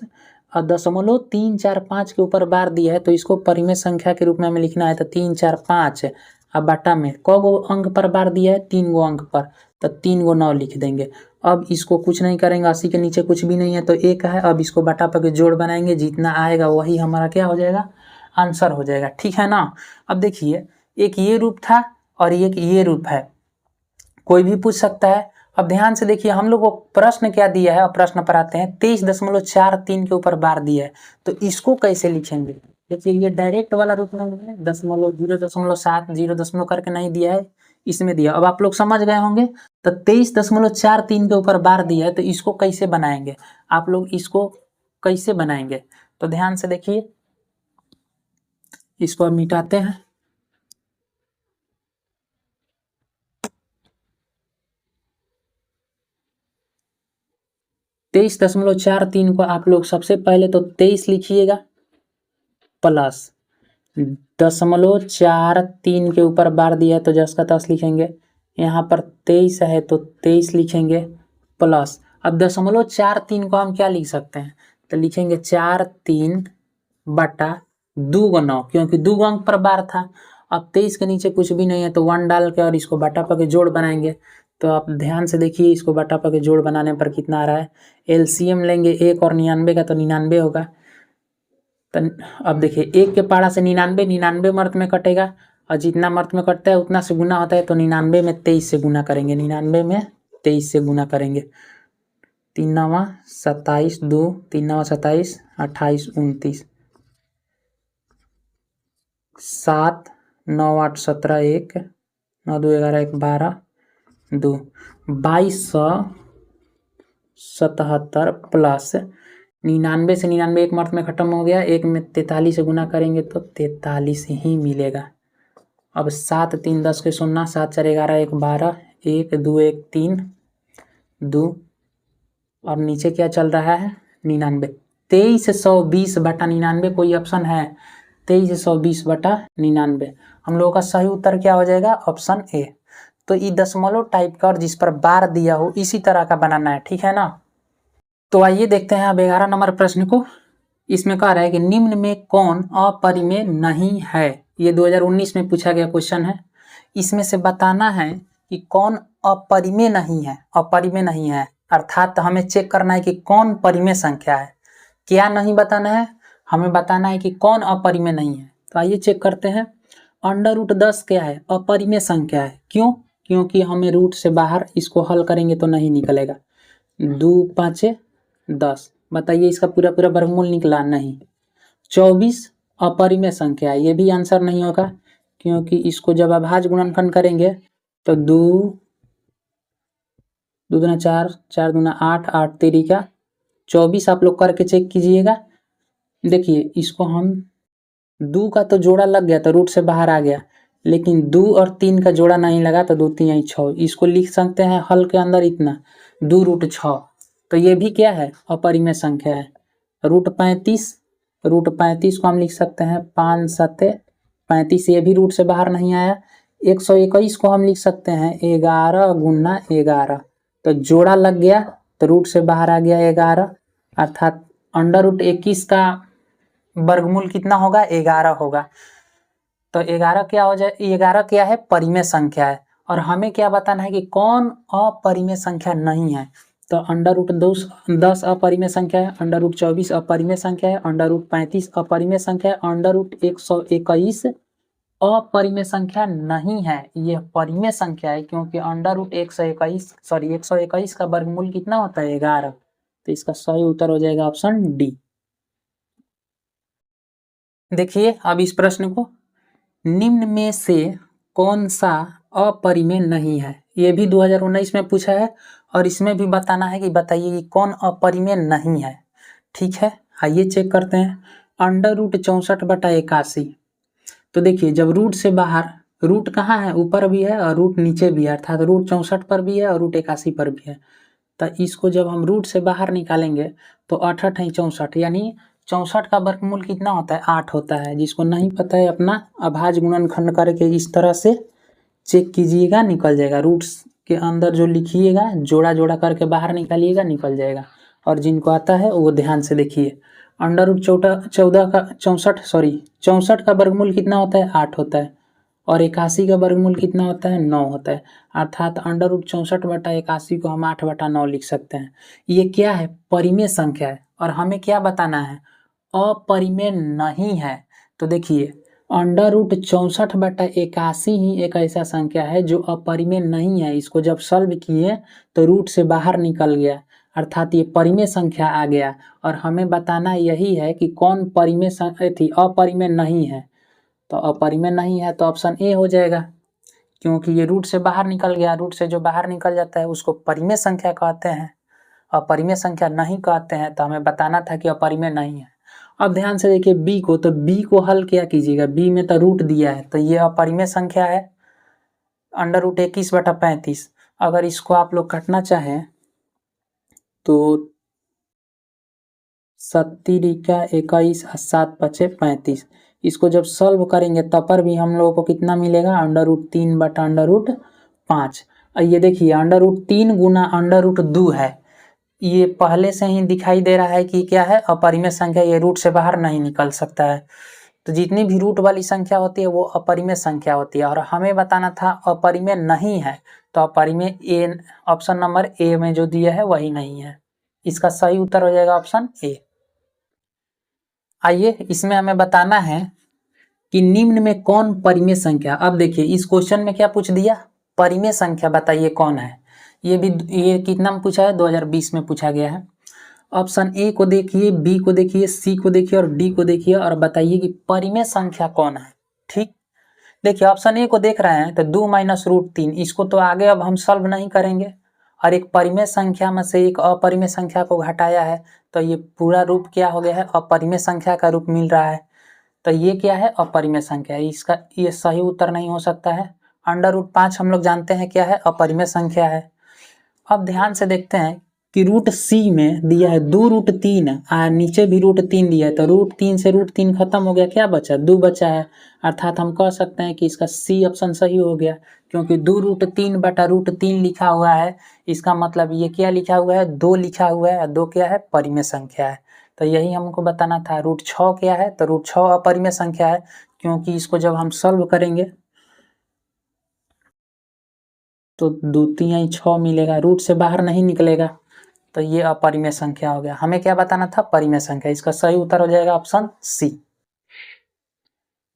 0.345 के ऊपर बार दिया है तो इसको परिमेय संख्या के रूप में हमें लिखना है, तो 3 4 5। अब बाटा में कौ अंक पर बार दिया है, 3 अंक पर, तो 3 9 लिख देंगे। अब इसको कुछ नहीं करेंगे, 80 के नीचे कुछ भी नहीं है तो 1 है। अब इसको बाटा पर के जोड़ बनाएंगे, जितना आएगा वही हमारा क्या हो जाएगा, आंसर हो जाएगा। ठीक है ना। अब देखिए एक ये रूप था और एक ये रूप है, कोई भी पूछ सकता है। अब ध्यान से देखिए हम लोग को प्रश्न क्या दिया है, और प्रश्न पर आते हैं। 23.43 के ऊपर बार दिया है, तो इसको कैसे लिखेंगे? देखिए ये डायरेक्ट वाला रूप में है, 0.7 0 करके नहीं दिया है, इसमें दिया। अब आप लोग समझ गए होंगे। तो 23.43 के ऊपर बार दिया है, तो इसको कैसे बनाएंगे? आप लोग इसको कैसे बनाएंगे? तो ध्यान से देखिए, इसको अब मिटाते हैं। तेईस दशमलव चार तीन को आप लोग सबसे पहले तो 23 लिखिएगा, प्लस 0.43 के ऊपर बार दिया है तो जस का तस लिखेंगे। यहाँ पर 23 है तो 23 लिखेंगे, प्लस अब 0.43 को हम क्या लिख सकते हैं? तो लिखेंगे 43 बटा 2×9, क्योंकि 2 अंक पर बार था। अब 23 के नीचे कुछ भी नहीं है तो 1 डाल के और इसको बटा पा के जोड़ बनाएंगे। तो आप ध्यान से देखिए, इसको बटा पा के जोड़ बनाने पर कितना आ रहा है? एलसीएम लेंगे 1 और 99 का, तो 99 होगा। तो अब देखिए 1 के पारा से 99, 99 मर्त में कटेगा, और जितना मर्त में कटता है उतना से गुना होता है। तो 99 में 23 से गुना करेंगे, 99 में 23 से गुना करेंगे। 3 9 27, 2 3 9 27, 28 29, 7 9 8 17, 1 9 2 11 1 12 2 2277 प्लस 99 से 99 एक मर्त में खत्म हो गया, 1 में 43 से गुना करेंगे तो 43 ही मिलेगा। अब 7 3 10 के 0, 7 4 11 1 12, 1 2 1 3 2, और नीचे क्या चल रहा है? 99। 2320 बटा 99 कोई ऑप्शन है? 2320 बटा 99। हम लोगों का सही उत्तर क्या हो जाएगा? Option A. तो ये दशमलव टाइप का और जिस पर बार दिया हो इसी तरह का बनाना है, ठीक है ना? तो आइए देखते हैं अब 11 नंबर प्रश्न को। इसमें कह रहा है कि निम्न में कौन अपरिमेय नहीं है? ये 2019 में पूछा गया क्वेश्चन है। इसमें से बताना है कि कौन अपरिमेय नहीं है। अपरिमेय नहीं है अर्थात हमें चेक करना है कि कौन परिमेय संख्या है। क्या नहीं बताना है, हमें बताना है कि कौन अपरिमेय नहीं है। तो आइए चेक करते हैं। √10 क्या है? अपरिमेय संख्या है। क्यों? क्योंकि हमें रूट से बाहर इसको हल करेंगे तो नहीं निकलेगा। 2 5 10, बताइए इसका पूरा पूरा वर्गमूल निकला? नहीं। 24 अपरिमेय संख्या है, ये भी आंसर नहीं होगा, क्योंकि इसको जब अभाज्य गुणनखंड करेंगे तो 2 2 दूना 4, 4 दूना 8, 8 तेरी का 24 आप लोग करके चेक कीजिएगा। देखिए इसको हम 2 का तो जोड़ा लग गया तो रूट से बाहर आ गया, लेकिन 2 और 3 का जोड़ा नहीं लगा तो 2 3 6। इसको लिख सकते हैं हल के अंदर इतना 2√6। तो ये भी क्या है? अपरिमेय संख्या है। √35 को हम लिख सकते हैं 5 7 35, ये भी रूट से बाहर नहीं आया। 121 को हम लिख सकते हैं 11 गुना 11, तो जोड़ा लग गया तो रूट से बाहर आ गया 11, अर्थात √21 का वर्गमूल कितना होगा? 11 होगा। तो 11 क्या हो जाए? 11 क्या है? परिमेय संख्या है। और हमें क्या बताना है कि कौन अपरिमेय संख्या नहीं है। तो √10 अपरिमेय संख्या है, √24 अपरिमेय संख्या है, √35 अपरिमेय संख्या है, √121 अपरिमेय संख्या नहीं है। ये परिमेय संख्या है क्योंकि √121 का वर्गमूल कितना होता है? 11। तो इसका सही उत्तर हो जाएगा ऑप्शन डी। देखिए अब इस प्रश्न को, निम्न में से कौन सा अपरिमेय नहीं है? ये भी 2019 में पूछा है और इसमें भी बताना है कि बताइए कि कौन अपरिमेय नहीं है। ठीक है, आइए चेक करते हैं। √64/81। तो देखिए जब रूट से बाहर, रूट कहाँ है? ऊपर भी है और रूट नीचे भी है, अर्थात रूट 64 पर भी है और रूट 81 पर भी है। तो इसको जब हम रूट से बाहर निकालेंगे तो 8 8 64, यानी 64 का वर्गमूल कितना होता है? 8 होता है। जिसको नहीं पता है अपना अभाज्य गुणनखंड करके इस तरह से चेक कीजिएगा, निकल जाएगा। रूट्स के अंदर जो लिखिएगा जोड़ा जोड़ा करके बाहर निकालिएगा, निकल जाएगा। और जिनको आता है वो ध्यान से देखिए। √64 का वर्गमूल कितना होता है? 8 होता है। और 81 का वर्गमूल कितना होता है? 9 होता है। अर्थात √64/81 को हम 8/9 लिख सकते हैं। ये क्या है? परिमेय संख्या है। और हमें क्या बताना है? अपरिमेय नहीं है। तो देखिए अंडर रूट 64/81 ही एक ऐसा संख्या है जो अपरिमेय नहीं है। इसको जब सॉल्व किए तो रूट से बाहर निकल गया, अर्थात ये परिमेय संख्या आ गया। और हमें बताना यही है कि कौन परिमेय थी, अपरिमेय नहीं है। तो अपरिमेय नहीं है तो ऑप्शन ए हो जाएगा, क्योंकि ये रूट से बाहर निकल गया। रूट से जो बाहर निकल जाता है उसको परिमेय संख्या कहते हैं, अपरिमेय संख्या नहीं कहते हैं। तो हमें बताना था कि अपरिमेय नहीं है। अब ध्यान से देखिए बी को, तो बी को हल क्या कीजिएगा, बी में तो रूट दिया है तो ये अपरिमेय संख्या है, अंडर रूट 21/35। अगर इसको आप लोग काटना चाहें तो 70×21 और 7×5 = 35। इसको जब सॉल्व करेंगे तब पर भी हम लोगों को कितना मिलेगा, अंडर रूट 3/√5। ये देखिए अंडर रूट 3 गुना अंडर रूट 2 है, ये पहले से ही दिखाई दे रहा है कि क्या है, अपरिमेय संख्या, ये रूट से बाहर नहीं निकल सकता है। तो जितनी भी रूट वाली संख्या होती है वो अपरिमेय संख्या होती है। और हमें बताना था अपरिमेय नहीं है, तो अपरिमेय ए, ऑप्शन नंबर ए में जो दिया है वही नहीं है। इसका सही उत्तर हो जाएगा ऑप्शन ए। आइए इसमें हमें बताना है कि निम्न में कौन परिमेय संख्या। अब देखिए इस क्वेश्चन में क्या पूछ दिया, परिमेय संख्या बताइए कौन है। ये कितना में पूछा है, 2020 में पूछा गया है। ऑप्शन ए को देखिए, बी को देखिए, सी को देखिए और डी को देखिए और बताइए कि परिमेय संख्या कौन है। ठीक, देखिए ऑप्शन ए को देख रहे हैं तो 2 - √3, इसको तो आगे अब हम सॉल्व नहीं करेंगे। और एक परिमेय संख्या में से एक अपरिमेय संख्या को घटाया है तो ये पूरा रूप क्या हो गया है, अपरिमेय संख्या का रूप मिल रहा है। तो ये क्या है, अपरिमेय संख्या है। इसका ये सही उत्तर नहीं हो सकता है। अंडर रूट 5 हम लोग जानते हैं क्या है, अपरिमेय संख्या है। अब ध्यान से देखते हैं कि रूट सी में दिया है 2√3 और नीचे भी √3 दिया है, तो √3 से √3 खत्म हो गया, क्या बचा, 2 बचा है। अर्थात हम कह सकते हैं कि इसका सी ऑप्शन सही हो गया, क्योंकि 2√3/√3 लिखा हुआ है। इसका मतलब ये क्या लिखा हुआ है, 2 लिखा हुआ है, 2 क्या है, परिमेय संख्या है। तो यही हमको बताना था। √6 क्या है, तो √6 अपरिमेय संख्या है, क्योंकि इसको जब हम सॉल्व करेंगे तो 2 3 6 मिलेगा, रूट से बाहर नहीं निकलेगा, तो ये अपरिमेय संख्या हो गया। हमें क्या बताना था, परिमेय संख्या। इसका सही उत्तर हो जाएगा ऑप्शन सी।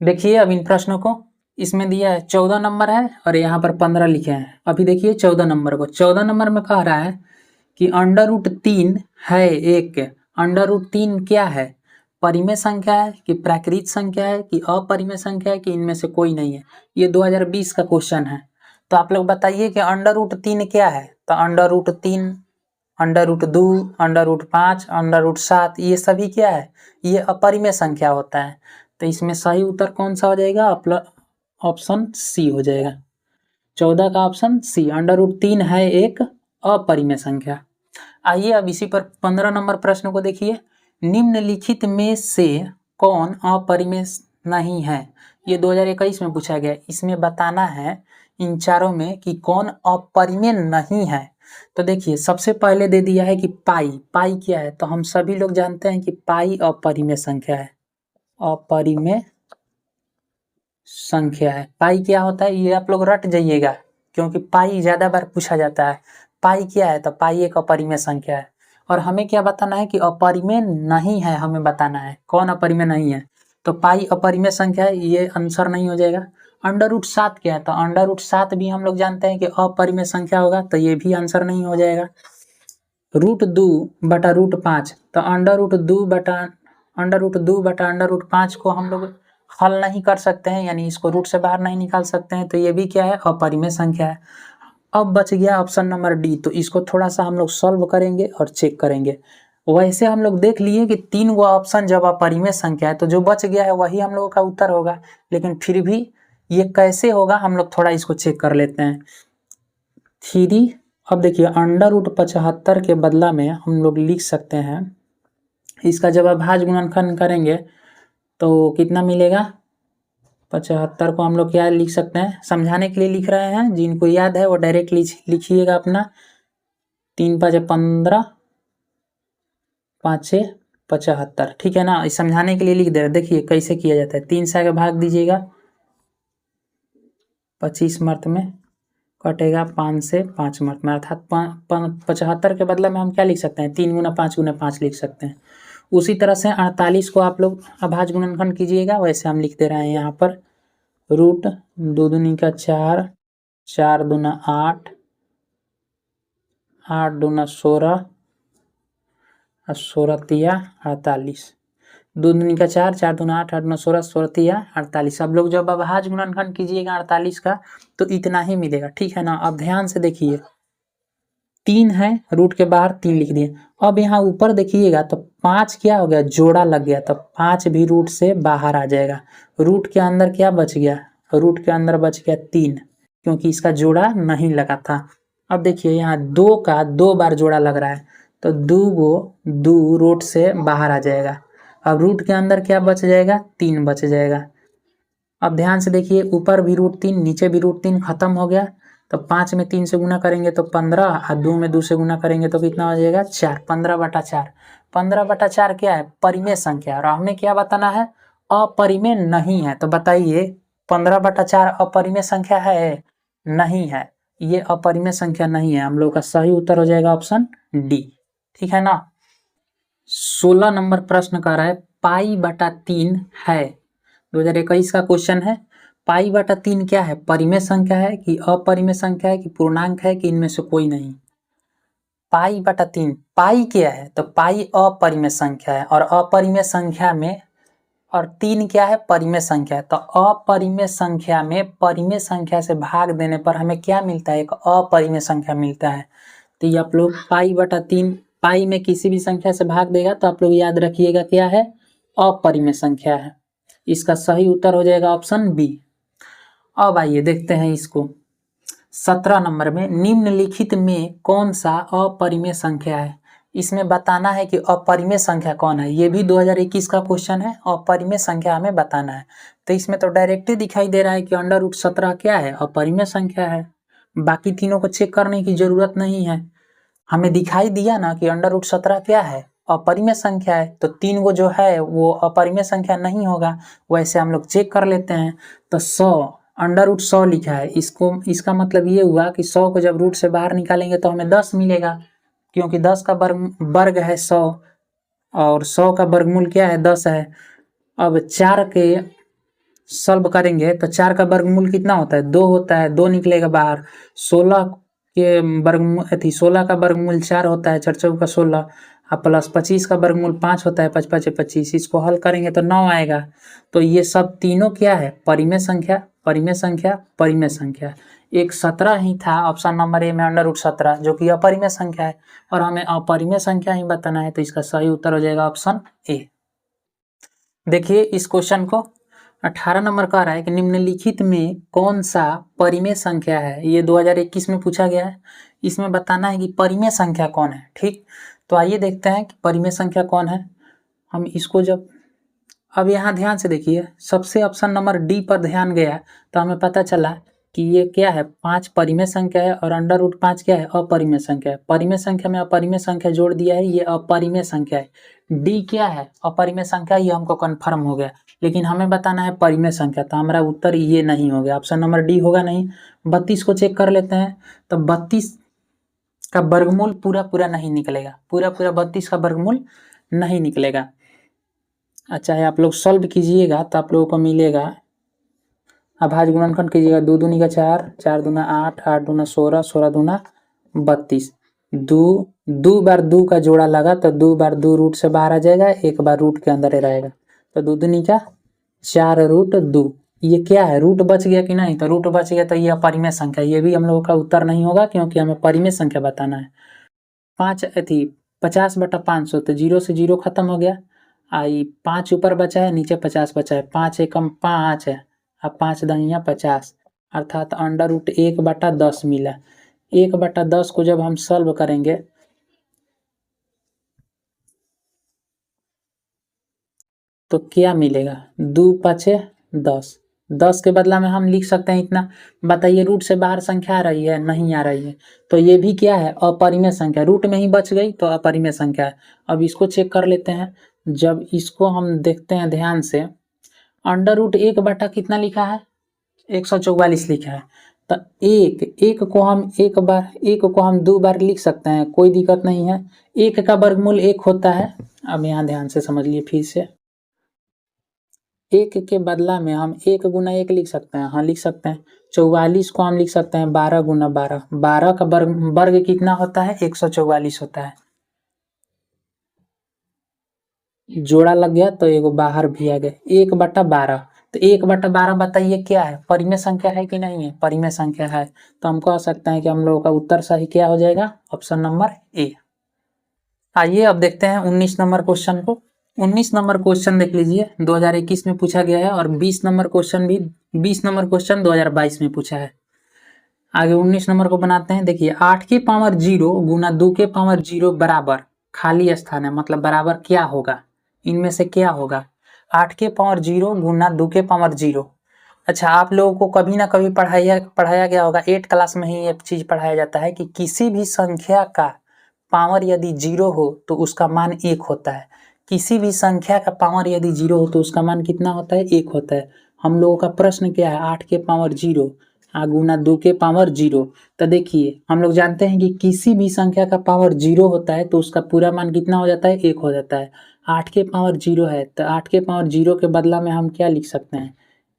देखिए अब इन प्रश्नों को, इसमें दिया है 14 नंबर है और यहाँ पर 15 लिखे हैं। अभी देखिए 14 नंबर को, 14 नंबर में कह रहा है कि अंडर रूट 3 है एक। अंडर रूट 3 क्या है, परिमेय संख्या है कि प्राकृत संख्या है कि अपरिमेय संख्या है कि इनमें से कोई नहीं है। ये 2020 का क्वेश्चन है। तो आप लोग बताइए कि अंडर रूट 3 क्या है। तो under root 3, under root 2, under root 5, under root 7, ये सभी क्या है, ये अपरिमेय संख्या होता है। तो इसमें सही उत्तर कौन सा हो जाएगा, ऑप्शन सी हो जाएगा। 14 का ऑप्शन सी, अंडर रूट 3 है एक अपरिमेय संख्या। आइए अब इसी पर 15 नंबर प्रश्न को देखिए। निम्नलिखित में से कौन अपरिमेय नहीं है, ये 2021 में पूछा गया। इसमें बताना है इन चारों में कि कौन अपरिमेय नहीं है। तो देखिए सबसे पहले दे दिया है कि पाई। पाई क्या है, तो हम सभी लोग जानते हैं कि पाई अपरिमेय संख्या है, अपरिमेय संख्या है। पाई क्या होता है, ये आप लोग रट जाइएगा, क्योंकि पाई ज्यादा बार पूछा जाता है। पाई क्या है, तो पाई एक अपरिमेय संख्या है। और हमें क्या बताना है कि अपरिमेय नहीं है, हमें बताना है कौन अपरिमेय नहीं है। तो पाई अपरिमेय संख्या है, ये आंसर नहीं हो जाएगा। अंडर रूट 7 क्या है, तो अंडर रूट 7 भी हम लोग जानते हैं कि अपरिमेय संख्या होगा, तो ये भी आंसर नहीं हो जाएगा। √2/√5, तो अंडर रूट 2/√5 को हम लोग हल नहीं कर सकते हैं, यानी इसको रूट से बाहर नहीं निकाल सकते हैं, तो ये भी क्या है, अपरिमेय संख्या है। अब बच गया ऑप्शन नंबर डी, तो इसको थोड़ा सा हम लोग सॉल्व करेंगे और चेक करेंगे। वैसे हम लोग देख लिए कि 3 गो ऑप्शन जब अपरिमेय संख्या है तो जो बच गया है वही हम लोगों का उत्तर होगा, लेकिन फिर भी ये कैसे होगा हम लोग थोड़ा इसको चेक कर लेते हैं। 3, अब देखिए अंडर रूट 75 के बदला में हम लोग लिख सकते हैं, इसका जब अभाज्य गुणनखंड करेंगे तो कितना मिलेगा, 75 को हम लोग क्या लिख सकते हैं, समझाने के लिए लिख रहे हैं, जिनको याद है वो डायरेक्ट लिखिएगा अपना। 3 × 5 = 15, 5 × 6 = 75, ठीक है ना। इस समझाने के लिए लिख दे रहे। देखिए कैसे किया जाता है, 3 से आगे भाग दीजिएगा, 25 मर्त में कटेगा, 5 से 5 मर्त में, अर्थात 75 के बदले में हम क्या लिख सकते हैं, 3 × 5 × 5 लिख सकते हैं। उसी तरह से 48 को आप लोग अभाज्य गुणनखंड कीजिएगा, वैसे हम लिख दे रहे हैं यहाँ पर रूट 2 दूनी का 4, 4 दूना 8, 8 दूना 16 और 16 तिया 48। 2 दूनी का 4, 4 दूना 8, 8 दूना 16, 16 तिया 48। अब लोग जब अभाज्य गुणनखंड कीजिएगा 48 का तो इतना ही मिलेगा, ठीक है ना। अब ध्यान से देखिए 3 है, रूट के बाहर 3 लिख दिए। अब यहाँ ऊपर देखिएगा तो 5 क्या हो गया, जोड़ा लग गया, तो 5 भी रूट से बाहर आ जाएगा। रूट के अंदर क्या बच गया, रूट के अंदर बच गया 3, क्योंकि इसका जोड़ा नहीं लगा था। अब देखिए यहाँ 2 का 2 बार जोड़ा लग रहा है, तो 2 रूट से बाहर आ जाएगा। अब रूट के अंदर क्या बच जाएगा, 3 बच जाएगा। अब ध्यान से देखिए ऊपर भी रूट 3, नीचे भी रूट 3, खत्म हो गया। तो 5 में 3 से गुना करेंगे तो 15, और 2 में 2 से गुना करेंगे तो कितना हो जाएगा 4, 15/4। 15/4 क्या है, परिमेय संख्या, और हमें क्या बताना है, अपरिमेय नहीं है। तो बताइए 15/4 अपरिमेय संख्या है, नहीं है, ये अपरिमेय संख्या नहीं है। हम लोग का सही उत्तर हो जाएगा ऑप्शन डी, ठीक है ना। 16 नंबर प्रश्न कह रहा है π/3 है, 2021 का क्वेश्चन है। π/3 क्या है, परिमेय संख्या है कि अपरिमेय संख्या है कि पूर्णांक है कि इनमें से कोई नहीं। π/3 पाई क्या है, तो पाई अपरिमेय संख्या है, और अपरिमेय संख्या में, और 3 क्या है, परिमेय संख्या है। तो अपरिमेय संख्या में परिमेय संख्या से भाग देने पर हमें क्या मिलता है, एक अपरिमेय संख्या मिलता है। तो ये आप लोग π/3, पाई में किसी भी संख्या से भाग देगा तो आप लोग याद रखिएगा क्या है, अपरिमेय संख्या है। इसका सही उत्तर हो जाएगा ऑप्शन बी। अब आइए देखते हैं इसको। 17 नंबर में निम्नलिखित में कौन सा अपरिमेय संख्या है। इसमें बताना है कि अपरिमेय संख्या कौन है, ये भी 2021 का क्वेश्चन है। अपरिमेय संख्या हमें बताना है, तो इसमें तो डायरेक्ट ही दिखाई दे रहा है कि √17 क्या है, अपरिमेय संख्या है। बाकी तीनों को चेक करने की जरूरत नहीं है, हमें दिखाई दिया ना कि √17 क्या है, अपरिमेय संख्या है। तो 3 को जो है वो अपरिमेय संख्या नहीं होगा, वैसे हम लोग चेक कर लेते हैं। तो 100 √100 लिखा है, इसका मतलब ये हुआ कि 100 को जब रूट से बाहर निकालेंगे तो हमें 10 मिलेगा, क्योंकि 10 का वर्ग है 100, और 100 का वर्गमूल क्या है, 10 है। अब 4 के सॉल्व करेंगे तो 4 का वर्गमूल कितना होता है, 2 होता है, 2 निकलेगा बाहर। 16 के वर्गमूल 16 का वर्गमूल 4 होता है, 4 चौका 16, और प्लस 25 का वर्गमूल 5 होता है, 5 5 25। इसको हल करेंगे तो 9 आएगा। तो ये सब तीनों क्या है, परिमेय संख्या, परिमेय संख्या, परिमेय संख्या। एक 17 ही था ऑप्शन नंबर ए में, √17, जो कि अपरिमेय संख्या है, और हमें अपरिमेय संख्या ही बताना है, तो इसका सही उत्तर हो जाएगा ऑप्शन ए। देखिए इस क्वेश्चन को 18 नंबर का रहा है कि निम्नलिखित में कौन सा परिमेय संख्या है, ये 2021 में पूछा गया है। इसमें बताना है कि परिमेय संख्या कौन है, ठीक। तो आइए देखते हैं कि परिमेय संख्या कौन है। हम इसको जब, अब यहाँ ध्यान से देखिए, सबसे ऑप्शन नंबर डी पर ध्यान गया तो हमें पता चला कि ये क्या है, 5 परिमेय संख्या है, और √5 क्या है, अपरिमेय संख्या है। परिमेय संख्या में अपरिमेय संख्या जोड़ दिया है, ये अपरिमेय संख्या है। डी क्या है, अपरिमेय संख्या, ये हमको कन्फर्म हो गया, लेकिन हमें बताना है परिमेय संख्या, तो हमारा उत्तर ये नहीं हो गया, ऑप्शन नंबर डी होगा नहीं। 32 को चेक कर लेते हैं, तो 32 का वर्गमूल पूरा नहीं निकलेगा, पूरा 32 का वर्गमूल नहीं निकलेगा। अच्छा है, आप लोग सॉल्व कीजिएगा तो आप लोगों को मिलेगा, अभाज्य गुणनखंड कीजिएगा, 2 दूनी का 4, 4 दूना 8, 8 दूना 16, 16 दूना 32। 2 बार 2 का जोड़ा लगा तो 2 बार 2 रूट से बाहर आ जाएगा, 1 बार रूट के अंदर ही रहेगा। तो 2 दूनी का 4√2, ये क्या है, रूट बच गया कि नहीं, तो रूट बच गया तो ये अपरिमेय संख्या, ये भी हम लोगों का उत्तर नहीं होगा, क्योंकि हमें परिमेय संख्या बताना है। 50/500, तो 0 से 0 खत्म हो गया। आई 5 ऊपर बचा है, नीचे 50 बचा है, 5 एकम 5 है, अब 5 दहिया 50, अर्थात √1/10 मिला। 1/10 को जब हम सॉल्व करेंगे तो क्या मिलेगा, 2 5 10, 10 के बदला में हम लिख सकते हैं इतना। बताइए रूट से बाहर संख्या आ रही है, नहीं आ रही है, तो ये भी क्या है, अपरिमेय संख्या, रूट में ही बच गई तो अपरिमेय संख्या है। अब इसको चेक कर लेते हैं, जब इसको हम देखते हैं ध्यान से, √1 बटा कितना लिखा है, 144 लिखा है। तो एक को हम 2 बार लिख सकते हैं, कोई दिक्कत नहीं है। 1 का वर्गमूल 1 होता है, अब यहाँ ध्यान से समझ लिए फिर से। एक के बदला में हम 1 गुना 1 लिख सकते हैं, हाँ लिख सकते हैं। 44 को हम लिख सकते हैं 12 गुना 12, 12 का वर्ग कितना होता है 144 होता है। जोड़ा लग गया तो एगो बाहर भी आ गया, 1/12। तो 1/12 बताइए क्या है, परिमेय संख्या है कि नहीं है, परिमेय संख्या है। तो हम कह सकते हैं कि हम लोगों का उत्तर सही क्या हो जाएगा, ऑप्शन नंबर ए। आइए अब देखते हैं 19 नंबर क्वेश्चन को। 19 नंबर क्वेश्चन देख लीजिए, 2021 में पूछा गया है और 20 नंबर क्वेश्चन भी 20 नंबर क्वेश्चन 2022 में पूछा है। आगे 19 नंबर को बनाते हैं। देखिए 8 की पावर 0 गुना 2 के पावर 0 बराबर, खाली स्थान है मतलब बराबर क्या होगा, इनमें से क्या होगा। 8 के पावर 0 गुना 2 के पावर 0। अच्छा, आप लोगों को कभी ना कभी पढ़ाया गया होगा, 8 क्लास में ही ये चीज पढ़ाया जाता है कि किसी भी संख्या का पावर यदि 0 हो तो उसका मान 1 होता है। किसी भी संख्या का पावर यदि 0 हो तो उसका मान कितना होता है, 1 होता है। हम लोगों का प्रश्न क्या है, 8 के पावर 0 गुना 2 के पावर 0। तो देखिए हम लोग जानते हैं कि किसी भी संख्या का पावर 0 होता है तो उसका पूरा मान कितना हो जाता है, 1 हो जाता है। 8 के पावर 0 है तो 8 के पावर 0 के बदला में हम क्या लिख सकते हैं,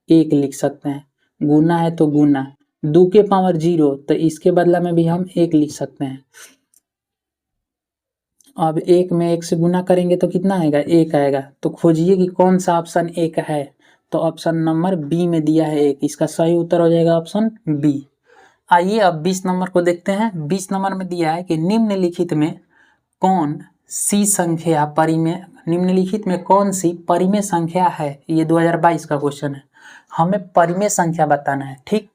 1 लिख सकते हैं। गुना है तो गुना, 2 के पावर 0 तो इसके बदला में भी हम 1 लिख सकते हैं। अब 1 में 1 से गुना करेंगे तो कितना आएगा, 1 आएगा। तो खोजिए कि कौन सा ऑप्शन 1 है। तो ऑप्शन नंबर बी में दिया है 1, इसका सही उत्तर हो जाएगा ऑप्शन बी। आइए अब 20 नंबर को देखते हैं। 20 नंबर में दिया है कि निम्नलिखित में कौन सी संख्या परिमेय, निम्नलिखित में कौन सी परिमेय संख्या है। ये 2022 का क्वेश्चन है, हमें परिमेय संख्या बताना है। ठीक,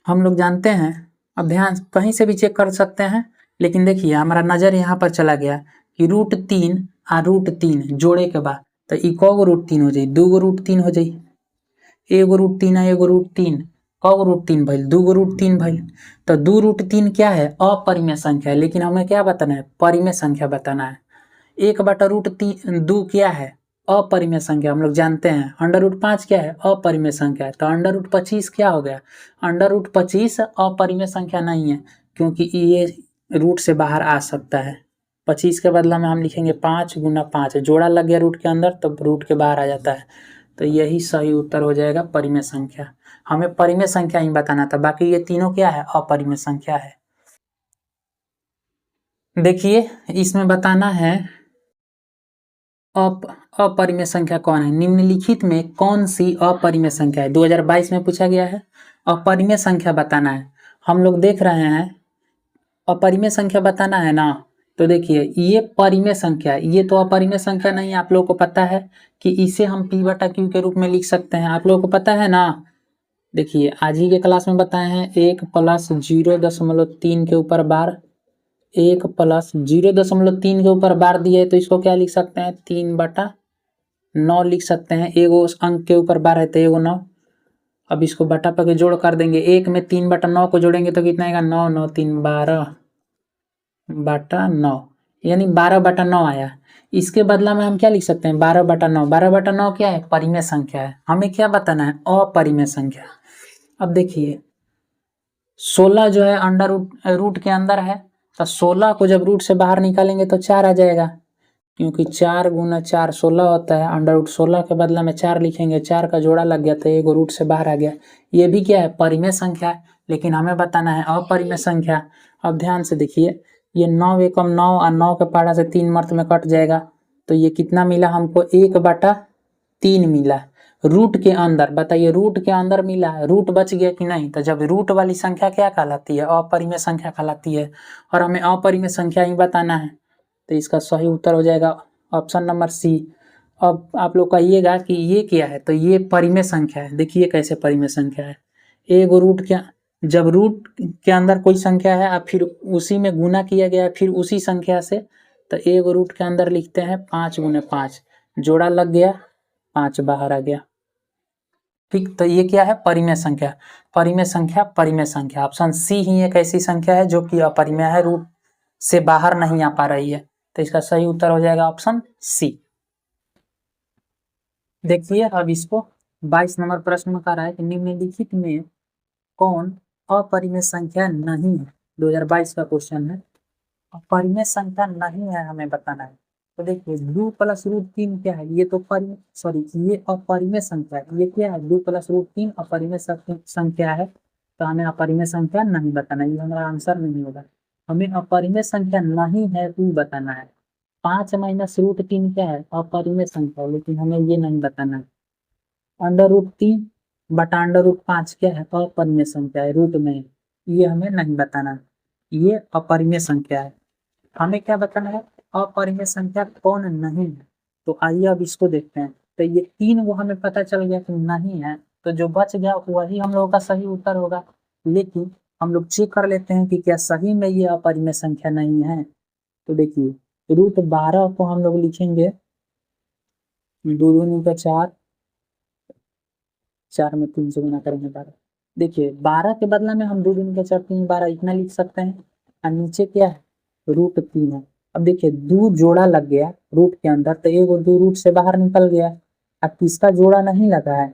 हम लोग जानते हैं, अब ध्यान कहीं से भी चेक कर सकते हैं, लेकिन देखिए हमारा नजर यहाँ पर चला गया कि √3 आ √3 जोड़े के बाद तो इको √3 हो जाई, 2 √3 हो जाई, एगो √3 है, एगो √3 कगो √3 भइल, 2 √3 भइल। तो 2 √3 क्या है, अपरिमेय संख्या है, लेकिन हमें क्या बताना है, परिमेय संख्या बताना है। 1/√2 क्या है, अपरिमेय संख्या, हम लोग जानते हैं। √5 क्या है, अपरिमेय संख्या है। तो √25 क्या हो गया, √25 अपरिमेय संख्या नहीं है, क्योंकि ये रूट से बाहर आ सकता है। 25 के बदला में हम लिखेंगे 5 गुना 5, जोड़ा लग गया रूट के अंदर तो रूट के बाहर आ जाता है। तो यही सही उत्तर हो जाएगा परिमेय संख्या। हमें परिमेय संख्या ही बताना था, बाकी ये तीनों क्या है, अपरिमेय संख्या है। देखिए इसमें बताना है अपरिमेय संख्या कौन है, निम्नलिखित में कौन सी अपरिमेय संख्या है। 2022 में पूछा गया है, अपरिमेय संख्या बताना है। हम लोग देख रहे हैं अपरिमेय संख्या बताना है ना। तो देखिए ये परिमेय संख्या, ये तो अपरिमेय संख्या नहीं, आप लोगों को पता है कि इसे हम p/q के रूप में लिख सकते हैं, आप लोगों को पता है ना। देखिए आज ही के क्लास में बताए हैं 1 + 0.3 के ऊपर बार, 1 + 0.3 के ऊपर बार दिए तो इसको क्या लिख सकते हैं, 3/9 लिख सकते हैं। एगो अंक के ऊपर बार है तो एगो 9। अब इसको बटा पर जोड़ कर देंगे, 1 में 3/9 को जोड़ेंगे तो कितना आएगा, 9 9 3 12/9, यानी 12/9 आया। इसके बदला में हम क्या लिख सकते हैं, 12/9। 12/9 क्या है, परिमेय संख्या है। हमें क्या बताना है, अपरिमेय संख्या। अब देखिए 16 जो है अंडर रूट के अंदर है, तो 16 को जब रूट से बाहर निकालेंगे तो 4 आ जाएगा, क्योंकि 4 गुना 4 16 होता है। √16 के बदला में 4 लिखेंगे, 4 का जोड़ा लग गया तो एगो रूट से बाहर आ गया। ये भी क्या है, परिमेय संख्या है, लेकिन हमें बताना है अपरिमेय संख्या। अब ध्यान से देखिए, ये 9 एकम 9 और 9 के पारा से 3 मर्त में कट जाएगा, तो ये कितना मिला हमको, 1/3 मिला रूट के अंदर। बताइए रूट के अंदर मिला है, रूट बच गया कि नहीं। तो जब रूट वाली संख्या क्या कहलाती है, अपरिमेय संख्या कहलाती है, और हमें अपरिमेय संख्या ही बताना है। तो इसका सही उत्तर हो जाएगा ऑप्शन नंबर सी। अब आप लोग कहिएगा कि ये क्या है, तो ये परिमेय संख्या है। देखिए कैसे परिमेय संख्या है, एगो रूट के, जब रूट के अंदर कोई संख्या है और फिर उसी में गुना किया गया फिर उसी संख्या से, तो एगो रूट के अंदर लिखते हैं 5 गुने 5, जोड़ा लग गया 5 बाहर आ गया। ठीक, तो ये क्या है, परिमेय संख्या। परिमेय संख्या, परिमेय संख्या, ऑप्शन सी ही एक ऐसी संख्या है जो कि अपरिमेय है, रूट से बाहर नहीं आ पा रही है। तो इसका सही उत्तर हो जाएगा ऑप्शन सी। देखिए अब इसको 22 नंबर प्रश्न में कह रहा है कि निम्नलिखित में कौन अपरिमेय संख्या नहीं है। 2022 का क्वेश्चन है, अपरिमेय संख्या नहीं है हमें बताना है। तो देखिए 2 + √3 क्या है, ये तो सॉरी ये अपरिमेय संख्या है, ये क्या है 2 + √3 अपरिमेय संख्या है, तो हमें अपरिमेय संख्या नहीं बताना, ये हमारा आंसर नहीं होगा। हमें अपरिमेय संख्या नहीं है वो बताना है। 5 - √3 क्या है, अपरिमेय संख्या, लेकिन हमें ये नहीं बताना है। √3 बटा √5 क्या है, अपरिमेय संख्या है, रूट में, ये हमें नहीं बताना, ये अपरिमेय संख्या है। हमें क्या बताना है, अपरिमेय संख्या कौन नहीं है। तो आइए अब इसको देखते हैं। तो ये 3 वो हमें पता चल गया कि नहीं है, तो जो बच गया वही हम लोगों का सही उत्तर होगा। लेकिन हम लोग चेक कर लेते हैं कि क्या सही में ये अपरिमेय संख्या नहीं है। तो देखिए √12 को हम लोग लिखेंगे 2×4, 4 में 3 से गुना करेंगे 12। देखिए 12 के बदला में हम 2×4 3 12 इतना लिख सकते हैं, और नीचे क्या है, √3 है। अब देखिए 2 जोड़ा लग गया रूट के अंदर, तो एक और 2 रूट से बाहर निकल गया। अब किसका जोड़ा नहीं लगा है,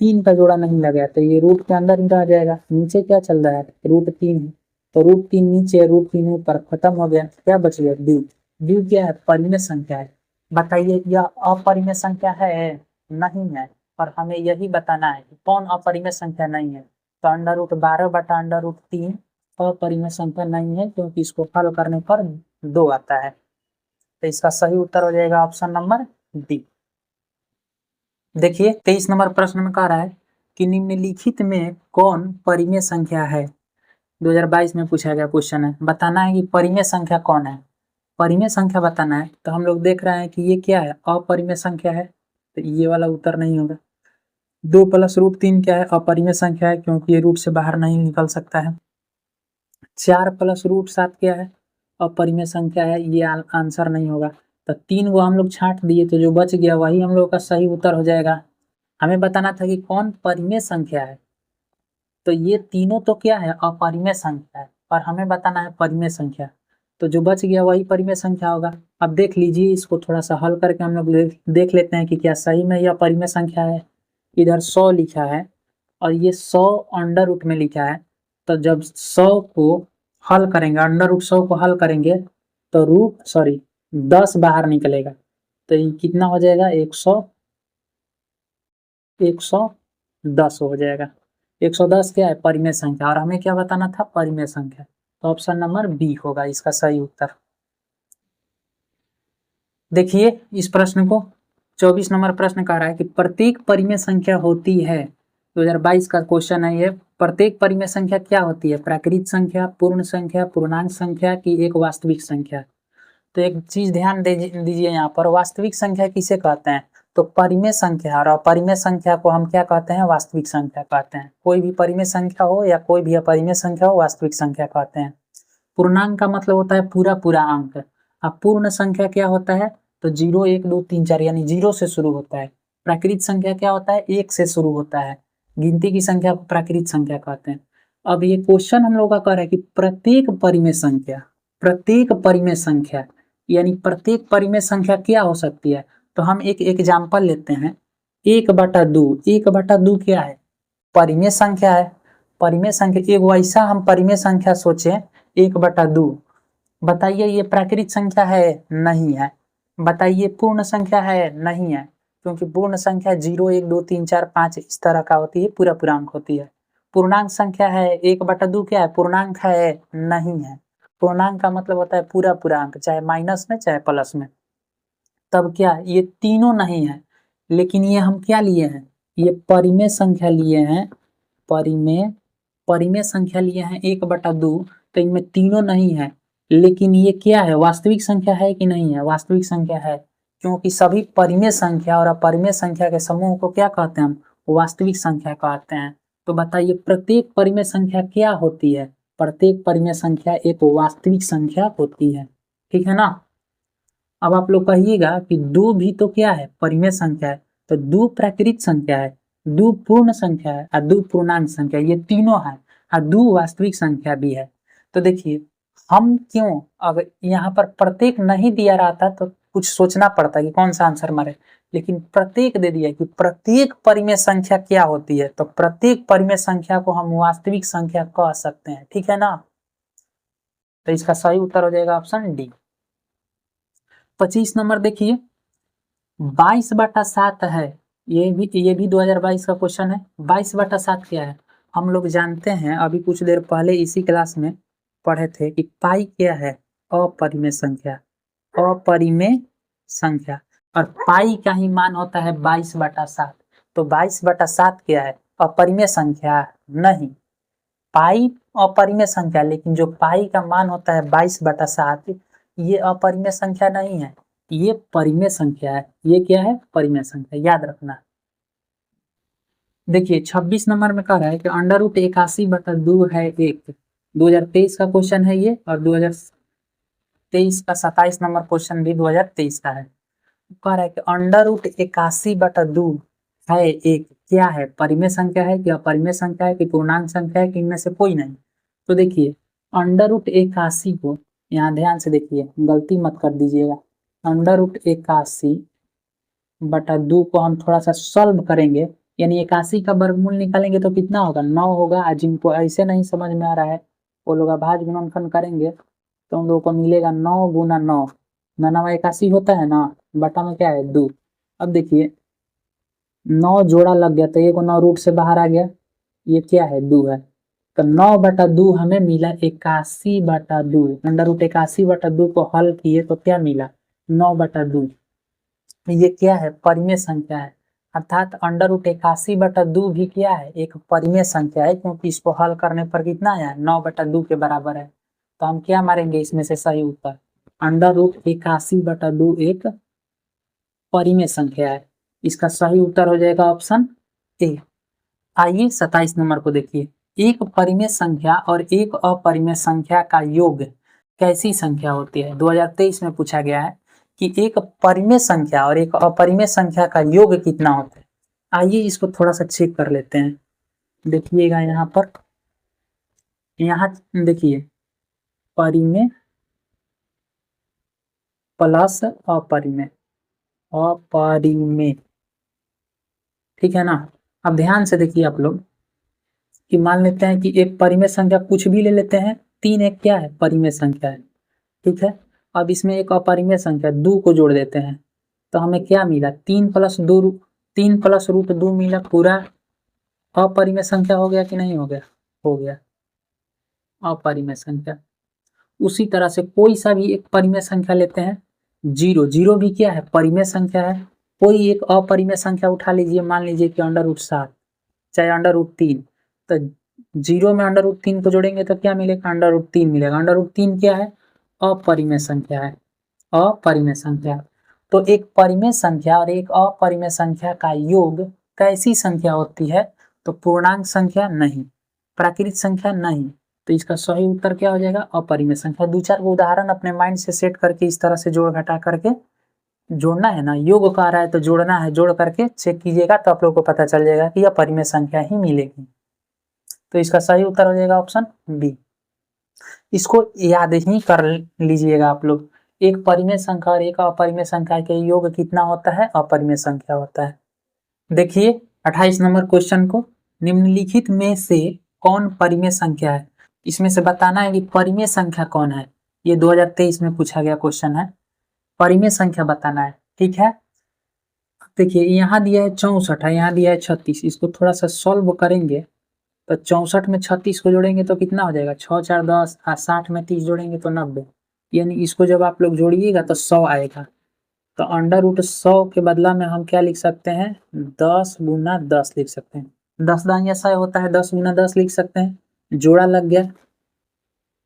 3 का जोड़ा नहीं लगा है, तो ये रूट के अंदर ही रह जाएगा। नीचे क्या चल रहा है, √3 है, तो √3 नीचे √3 ऊपर, खत्म हो गया। क्या बच गया, डी। डी क्या है, परिमेय संख्या है। बताइए यह अपरिमेय संख्या है, नहीं है, और हमें यही बताना है कि कौन अपरिमेय संख्या नहीं है। तो √12 बटा √3 अपरिमेय संख्या नहीं है, क्योंकि इसको हल करने पर 2 आता है। तो इसका सही उत्तर हो जाएगा ऑप्शन नंबर डी। देखिए 23 नंबर प्रश्न में कह रहा है कि निम्नलिखित में कौन परिमेय संख्या है। 2022 में पूछा गया क्वेश्चन है, बताना है कि परिमेय संख्या कौन है। परिमेय संख्या बताना है, तो हम लोग देख रहे हैं कि ये क्या है, अपरिमेय संख्या है, तो ये वाला उत्तर नहीं होगा। 2 + √3 क्या है, अपरिमेय संख्या है, क्योंकि ये रूट से बाहर नहीं निकल सकता है। 4 + √7 क्या है, अपरिमेय संख्या है, ये आंसर नहीं होगा। तो 3 वो हम लोग छांट दिए, तो जो बच गया वही हम लोग का सही उत्तर हो जाएगा। हमें बताना था कि कौन परिमेय संख्या है, तो ये तीनों तो क्या है, अपरिमेय संख्या है, और हमें बताना है परिमेय संख्या, तो जो बच गया वही परिमेय संख्या होगा। अब देख लीजिए, इसको थोड़ा सा हल करके हम लोग देख लेते हैं कि क्या सही में यह परिमेय संख्या है। इधर 100 लिखा है और ये 100 अंडर रूट में लिखा है, तो जब 100 को हल करेंगे, √100 को हल करेंगे, तो 10 बाहर निकलेगा, तो ये कितना हो जाएगा, 110 हो जाएगा। 110 क्या है, परिमेय संख्या, और हमें क्या बताना था, परिमेय संख्या, तो ऑप्शन नंबर बी होगा इसका सही उत्तर। देखिए इस प्रश्न को, 24 नंबर प्रश्न कह रहा है कि प्रत्येक परिमेय संख्या होती है, 2022 का क्वेश्चन है ये। प्रत्येक परिमेय संख्या क्या होती है, प्राकृत संख्या, पूर्ण संख्या, पूर्णांक संख्या की एक वास्तविक संख्या। तो एक चीज ध्यान दीजिए, यहाँ पर वास्तविक संख्या किसे कहते हैं, तो परिमेय संख्या, और अपरिमेय संख्या को हम क्या कहते हैं, वास्तविक संख्या कहते हैं। कोई भी परिमेय संख्या हो या कोई भी अपरिमेय संख्या हो, वास्तविक संख्या कहते हैं। पूर्णांक का मतलब होता है पूरा पूरा अंक। अब पूर्ण संख्या क्या होता है, तो 0 1 2 3 4 यानी 0 से शुरू होता है। प्राकृत संख्या क्या होता है, 1 से शुरू होता है। गिनती की संख्या को प्राकृत संख्या कहते हैं। अब ये क्वेश्चन हम लोग का कह रहा है कि प्रत्येक परिमेय संख्या यानी प्रत्येक परिमेय संख्या क्या हो सकती है। तो हम एक एग्जाम्पल लेते हैं, 1/2। 1/2 क्या है, परिमेय संख्या है। परिमेय संख्या, एक वैसा हम परिमेय संख्या सोचे 1/2। बताइए ये प्राकृत संख्या है, नहीं है। बताइए पूर्ण संख्या है, नहीं है, क्योंकि पूर्ण संख्या 0 1 2 3 4 5 इस तरह का होती है, पूरा पूर्णांक होती है। पूर्णांक संख्या है, 1/2 क्या है, पूर्णांक है, नहीं है। पूर्णांक का मतलब होता है पूरा पूरा अंक, चाहे माइनस में चाहे प्लस में। तब क्या, ये तीनों नहीं है, लेकिन ये हम क्या लिए हैं, ये परिमेय संख्या लिए हैं। परिमेय परिमेय संख्या लिए हैं 1/2, तो इनमें तीनों नहीं है, लेकिन ये क्या है, वास्तविक संख्या है कि नहीं है, वास्तविक संख्या है, क्योंकि सभी परिमेय संख्या और अपरिमेय संख्या के समूह को क्या कहते हैं हम, वास्तविक संख्या कहते हैं। तो बताइए प्रत्येक परिमेय संख्या क्या होती है, प्रत्येक परिमेय संख्या एक वास्तविक संख्या होती है, ठीक है ना। अब आप लोग कहिएगा कि 2 भी तो क्या है, परिमेय संख्या है, तो 2 प्राकृत संख्या है, 2 पूर्ण संख्या है और 2 पूर्णांक संख्या, ये तीनों है, और 2 वास्तविक संख्या भी है। तो देखिए हम क्यों, अगर यहाँ पर प्रत्येक नहीं दिया रहता तो कुछ सोचना पड़ता कि कौन सा आंसर मारे, लेकिन प्रत्येक दे दिया कि प्रत्येक परिमेय संख्या क्या होती है, तो प्रत्येक परिमेय संख्या को हम वास्तविक संख्या कह सकते हैं, ठीक है ना। तो इसका सही उत्तर हो जाएगा ऑप्शन डी। 25 नंबर देखिए 22/7 है, ये भी 2022 का क्वेश्चन है। 22/7 क्या है? हम लोग जानते हैं, अभी कुछ देर पहले इसी क्लास में पढ़े थे कि पाई क्या है? अपरिमेय संख्या, अपरिमेय संख्या, और पाई का ही मान होता है 22/7। तो 22/7 क्या है? अपरिमेय संख्या नहीं, पाई अपरिमेय संख्या, लेकिन जो पाई का मान होता है 22/7 ये अपरिमेय संख्या नहीं है, ये परिमेय संख्या है। ये क्या है? परिमेय संख्या, याद रखना। देखिए 26 नंबर में कह रहा है कि √81/2 है 1। 2023 का क्वेश्चन है ये, और 2023 का 27 नंबर क्वेश्चन भी 2023 का है। कह रहा है कि √81/2 है 1 क्या है? परिमेय संख्या है कि अपरिमेय संख्या है कि पूर्णांक संख्या है कि इनमें से कोई नहीं? तो देखिए √81 को यहाँ ध्यान से देखिए, गलती मत कर दीजिएगा। √81/2 को हम थोड़ा सा सॉल्व करेंगे, यानी 81 का वर्गमूल निकालेंगे तो कितना होगा? 9 होगा। आज जिनको ऐसे नहीं समझ में आ रहा है वो लोग भाज्य गुणनफल करेंगे तो हम लोग को मिलेगा 9 गुना 9, 9 81 होता है ना, बटा में क्या है 2। अब देखिए 9 जोड़ा लग गया तो एक 9 रूट से बाहर आ गया, ये क्या है? 2 है। तो 9/2 हमें मिला 81/2। √81/2 को हल किए तो क्या मिला? 9/2। ये क्या है? परिमेय संख्या है। अर्थात √81/2 भी क्या है? एक परिमेय संख्या है, क्योंकि इसको हल करने पर कितना आया? 9/2 के बराबर है। तो हम क्या मारेंगे इसमें से सही उत्तर? √81/2 एक परिमेय संख्या है। इसका सही उत्तर हो जाएगा ऑप्शन ए। आइए 27 नंबर को देखिए। एक परिमेय संख्या और एक अपरिमेय संख्या का योग कैसी संख्या होती है? 2023 में पूछा गया है कि एक परिमेय संख्या और एक अपरिमेय संख्या का योग कितना होता है। आइए इसको थोड़ा सा चेक कर लेते हैं। देखिएगा यहाँ पर, यहाँ देखिए परिमेय प्लस अपरिमेय, अपरिमेय, ठीक है ना। अब ध्यान से देखिए आप लोग कि मान लेते हैं कि एक परिमेय संख्या कुछ भी ले लेते हैं, 3 एक क्या है? परिमेय संख्या है, ठीक है। अब इसमें एक अपरिमेय संख्या 2 को जोड़ देते हैं तो हमें क्या मिला? 3 + √2 मिला, पूरा अपरिमेय संख्या हो गया कि नहीं हो गया? हो गया अपरिमेय संख्या। उसी तरह से कोई सा भी एक परिमेय संख्या लेते हैं, 0, 0 भी क्या है? परिमेय संख्या है। कोई एक अपरिमेय संख्या उठा लीजिए, मान लीजिए कि √7 चाहे √3, तो 0 में √3 को जोड़ेंगे तो क्या मिलेगा? √3 मिलेगा। √3 क्या है? अपरिमेय संख्या है, अपरिमेय संख्या। तो एक परिमेय संख्या और एक अपरिमेय संख्या का योग कैसी संख्या होती है? तो पूर्णांक संख्या नहीं, प्राकृत संख्या नहीं। तो इसका सही उत्तर क्या हो जाएगा? अपरिमेय संख्या। 2-4 उदाहरण अपने माइंड से सेट करके इस तरह से जोड़ घटा करके जोड़ना है ना, योग का रहा है तो जोड़ना है, जोड़ करके चेक कीजिएगा तो आप लोग को पता चल जाएगा कि यह परिमेय संख्या ही मिलेगी। तो इसका सही उत्तर हो जाएगा ऑप्शन बी। इसको याद ही कर लीजिएगा आप लोग, एक परिमेय संख्या और एक अपरिमेय संख्या के योग कितना होता है? अपरिमेय संख्या होता है। देखिए 28 नंबर क्वेश्चन को, निम्नलिखित में से कौन परिमेय संख्या है? इसमें से बताना है कि परिमेय संख्या कौन है। ये 2023 में पूछा गया क्वेश्चन है, परिमेय संख्या बताना है, ठीक है। देखिए यहाँ दिया है 64 है, यहाँ दिया है 36, इसको थोड़ा सा सॉल्व करेंगे तो 64 में 36 को जोड़ेंगे तो कितना हो जाएगा? 6 4 10, 60 में 30 जोड़ेंगे तो 90, यानी इसको जब आप लोग जोड़िएगा तो 100 आएगा। तो √100 के बदला में हम क्या लिख सकते हैं? 10 गुना 10 लिख सकते हैं। 10 दानिया 100 होता है, 10 गुना 10 लिख सकते हैं। जोड़ा लग गया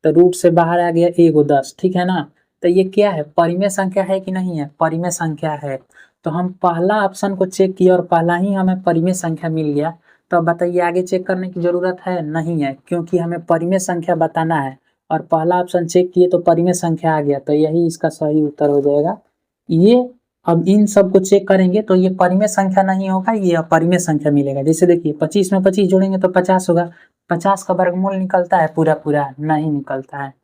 तो रूट से बाहर आ गया एगो 10, ठीक है ना। तो ये क्या है? परिमेय संख्या है कि नहीं है? परिमेय संख्या है। तो हम पहला ऑप्शन को चेक किया और पहला ही हमें परिमेय संख्या मिल गया। तो अब बताइए आगे चेक करने की जरूरत है? नहीं है, क्योंकि हमें परिमेय संख्या बताना है और पहला ऑप्शन चेक किए तो परिमेय संख्या आ गया, तो यही इसका सही उत्तर हो जाएगा। ये अब इन सब को चेक करेंगे तो ये परिमेय संख्या नहीं होगा, ये अपरिमेय संख्या मिलेगा। जैसे देखिए 25 में 25 जोड़ेंगे तो 50 होगा, 50 का वर्गमूल निकलता है पूरा पूरा? नहीं निकलता है।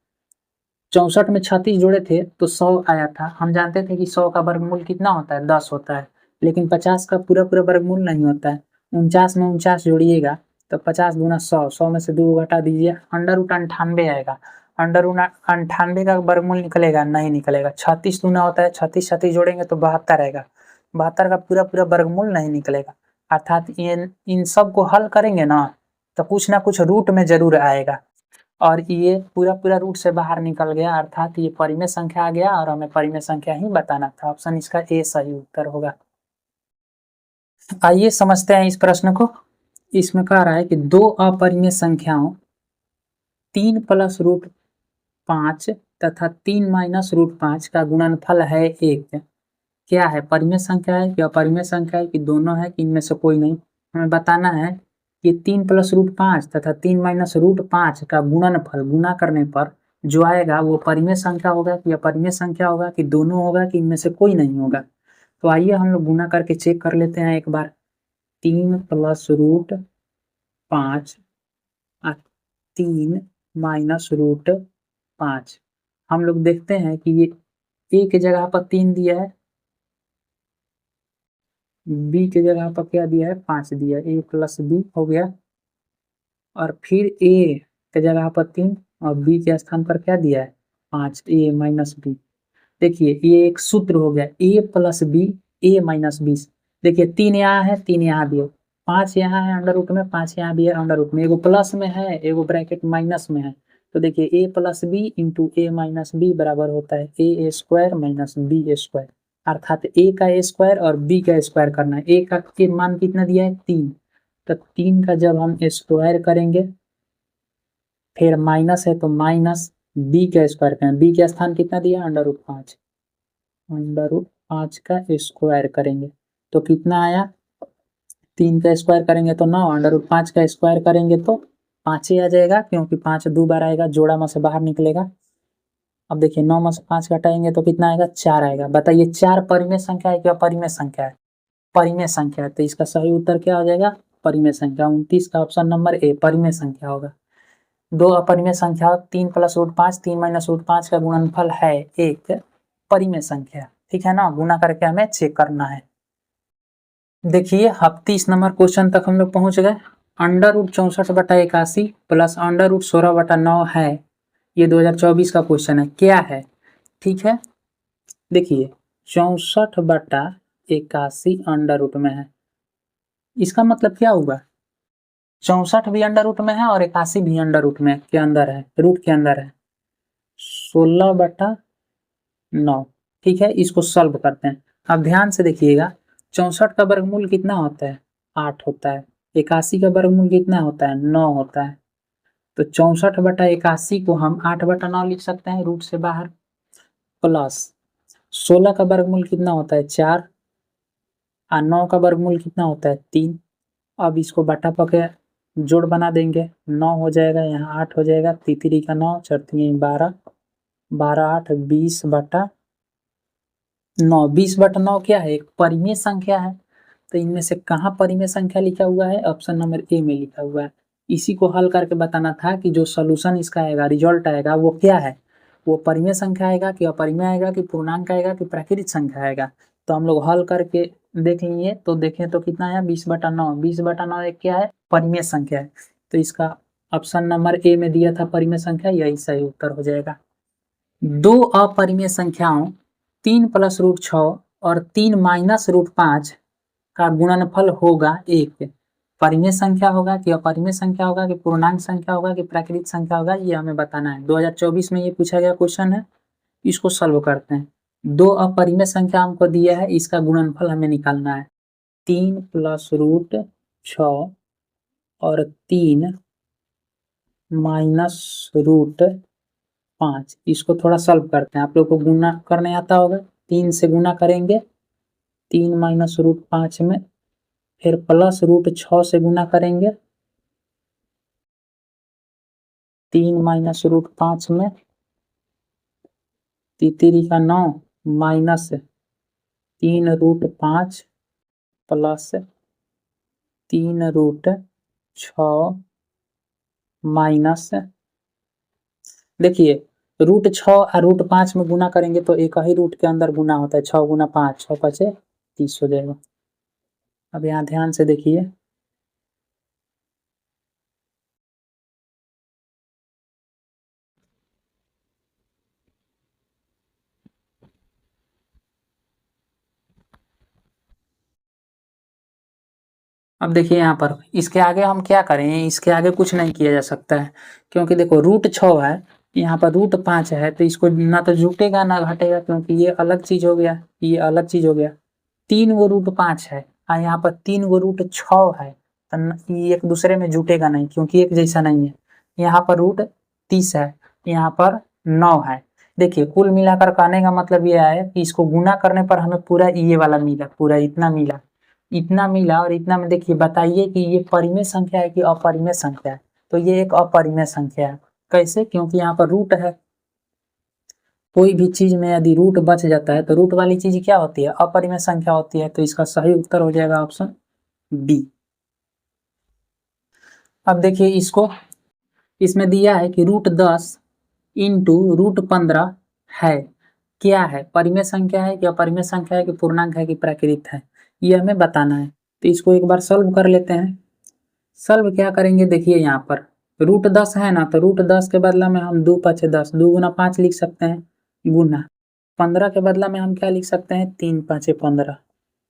64 में 36 जोड़े थे तो 100 आया था, हम जानते थे कि 100 का वर्गमूल कितना होता है? 10 होता है, लेकिन 50 का पूरा पूरा वर्गमूल नहीं होता है। 49 में 49 जोड़िएगा तो 50 गुना 100, 100 में से 2 घटा दीजिए, √98 आएगा। अंडर रूट 98 का वर्गमूल निकलेगा, नहीं निकलेगा। 36 दूना होता है, 36 36 जोड़ेंगे तो 72 आएगा, 72 का पूरा पूरा वर्गमूल नहीं निकलेगा। अर्थात इन सब को हल करेंगे ना तो कुछ ना कुछ रूट में जरूर आएगा, और ये पूरा पूरा रूट से बाहर निकल गया, अर्थात ये परिमेय संख्या आ गया और हमें परिमेय संख्या ही बताना था। ऑप्शन इसका ए सही उत्तर होगा। आइए समझते हैं इस प्रश्न को। इसमें कह रहा है कि दो अपरिमेय संख्याओं 3 प्लस रूट 5 तथा 3 माइनस रूट 5 का गुणनफल है 1। क्या है, परिमेय संख्या है कि अपरिमेय संख्या है कि दोनों है कि इनमें से कोई नहीं। हमें बताना है कि 3 प्लस रूट 5 तथा 3 माइनस रूट 5 का गुणनफल गुना करने पर जो आएगा वो परिमेय संख्या होगा कि अपरिमेय संख्या होगा कि दोनों होगा कि इनमें से कोई नहीं होगा। तो आइए हम लोग गुना करके चेक कर लेते हैं एक बार। 3 प्लस रूट 5 और 3 माइनस रूट 5, हम लोग देखते हैं कि ये ए की जगह पर 3 दिया है, बी की जगह पर क्या दिया है, 5 दिया है, ए प्लस बी हो गया। और फिर ए की जगह पर 3 और बी के स्थान पर क्या दिया है, 5, ए माइनस बी। देखिए ये एक सूत्र हो गया, ए प्लस बी ए माइनस बी। देखिए 3 यहाँ है, 3 यहाँ भी है, 5 यहाँ है अंडर रूट में, 5 यहाँ भी है अंडर रूट में, एगो प्लस में है एगो ब्रैकेट माइनस में है। तो देखिए ए प्लस बी इंटू ए माइनस बी बराबर होता है ए स्क्वायर माइनस बी स्क्वायर। अर्थात ए का स्क्वायर और बी का स्क्वायर करना है। ए का के मान कितना दिया है, 3, तो 3 का जब हम स्क्वायर करेंगे फिर माइनस है तो माइनस बी का स्क्वायर करेंगे, बी का स्थान कितना दिया, अंडर रूट 5, अंडर रूट 5 का स्क्वायर करेंगे तो कितना आया, 3 का स्क्वायर करेंगे तो 9, अंडर रूट 5 का स्क्वायर करेंगे तो 5 ही आ जाएगा, क्योंकि 5 दो बार आएगा, जोड़ा में से बाहर निकलेगा। अब देखिए 9 में से 5 घटाएंगे तो कितना आएगा, 4 आएगा। बताइए 4 परिमेय संख्या है क्या अपरिमेय संख्या है, परिमेय संख्या है, तो इसका सही उत्तर क्या हो जाएगा, परिमेय संख्या। 29 का ऑप्शन नंबर ए परिमेय संख्या होगा। दो अपरिमेय संख्या 3 प्लस रूट 5 3 माइनस रूट 5 का गुणनफल है 1 परिमेय संख्या। ठीक है ना, गुना करके हमें चेक करना है। देखिए अब 30 नंबर क्वेश्चन तक हम लोग पहुंच गए। Under root 64/81 plus under root 16/9 है, ये 2024 का क्वेश्चन है, क्या है। ठीक है, देखिए 64/81 अंडर रूट में है, इसका मतलब क्या होगा, 64 भी अंडर रूट में है और 81 भी अंडर रूट में के अंदर है, रूट के अंदर है, 16/9। ठीक है, इसको सॉल्व करते हैं। अब ध्यान से देखिएगा, 64 का वर्गमूल कितना होता है, 8 होता है। 81 का वर्गमूल कितना होता है, 9 होता है। तो 64/81 को हम 8/9 लिख सकते हैं रूट से बाहर, प्लस 16 का वर्गमूल कितना होता है, 4, और 9 का वर्गमूल कितना होता है, 3। अब इसको बटा पके जोड़ बना देंगे, 9 हो जाएगा, यहाँ 8 हो जाएगा, तितरी का 9, चरती 12, 12 8 20/9। 20/9 क्या है, एक परिमेय संख्या है। तो इनमें से कहाँ परिमेय संख्या लिखा हुआ है, ऑप्शन नंबर ए में लिखा हुआ है। इसी को हल करके बताना था कि जो सोल्यूशन इसका आएगा, रिजल्ट आएगा, वो क्या है, वो परिमेय संख्या आएगा कि अपरिमेय आएगा कि पूर्णांक आएगा कि प्राकृतिक संख्या आएगा। तो हम लोग हल करके देख लिए तो देखें तो कितना है, 20/9। 20/9 एक क्या है, परिमेय संख्या है। तो इसका ऑप्शन नंबर ए में दिया था परिमेय संख्या, यही सही उत्तर हो जाएगा। दो अपरिमेय संख्याओं 3 प्लस रूट 6 और 3 माइनस रूट 5 का गुणनफल होगा 1। परिमेय संख्या होगा कि अपरिमेय संख्या होगा कि पूर्णांक संख्या होगा कि प्राकृतिक संख्या होगा, ये हमें बताना है। 2024 में ये पूछा गया क्वेश्चन है, इसको सॉल्व करते हैं। दो अपरिमेय संख्या हमको दिया है, इसका गुणनफल हमें निकालना है। 3 प्लस रूट 6 और 3 माइनस रूट 5, इसको थोड़ा सॉल्व करते हैं। आप लोग को गुना करने आता होगा, 3 से गुना करेंगे 3 माइनस रूट 5 में, फिर प्लस रूट 6 से गुना करेंगे 3 माइनस रूट 5 में, तितरी का 9 minus 3 root 5 plus 3 root 6 minus, देखिए रूट 6 और रूट 5 में गुना करेंगे तो एक ही रूट के अंदर गुना होता है, 6 गुना 5, 6 5 30 हो जाएगा। अब यहाँ ध्यान से देखिए, अब देखिए यहाँ पर इसके आगे हम क्या करें, इसके आगे कुछ नहीं किया जा सकता है, क्योंकि देखो रूट 6 है, यहाँ पर रूट 5 है, तो इसको ना तो जुटेगा ना घटेगा, क्योंकि ये अलग चीज हो गया, ये अलग चीज हो गया। 3 गो रूट 5 है और यहाँ पर 3 गो रूट 6 है, तो ये एक दूसरे में जुटेगा नहीं, क्योंकि एक जैसा नहीं है। यहाँ पर रूट 30 है, यहाँ पर 9 है। देखिए कुल मिलाकर कहने का मतलब यह है कि इसको गुना करने पर हमें पूरा ये वाला मिला, पूरा इतना मिला, इतना मिला। और इतना में देखिए बताइए कि ये परिमेय संख्या है कि अपरिमेय संख्या है। तो ये एक अपरिमेय संख्या है। कैसे? क्योंकि यहाँ पर रूट है, कोई भी चीज में यदि रूट बच जाता है तो रूट वाली चीज क्या होती है? अपरिमेय संख्या होती है। तो इसका सही उत्तर हो जाएगा ऑप्शन बी। अब देखिए इसको, इसमें दिया है कि रूट 10 इंटू रूट 15 है, क्या है? परिमेय संख्या है कि अपरिमेय संख्या है कि पूर्णांक है कि प्राकृत है, ये हमें बताना है। तो इसको एक बार सॉल्व कर लेते हैं। सॉल्व क्या करेंगे, देखिए यहाँ पर रूट 10 है ना, तो रूट 10 के बदला में हम 2 5 10, 2 गुना 5 लिख सकते हैं, गुना 15 के बदला में हम क्या लिख सकते हैं, 3 5 15,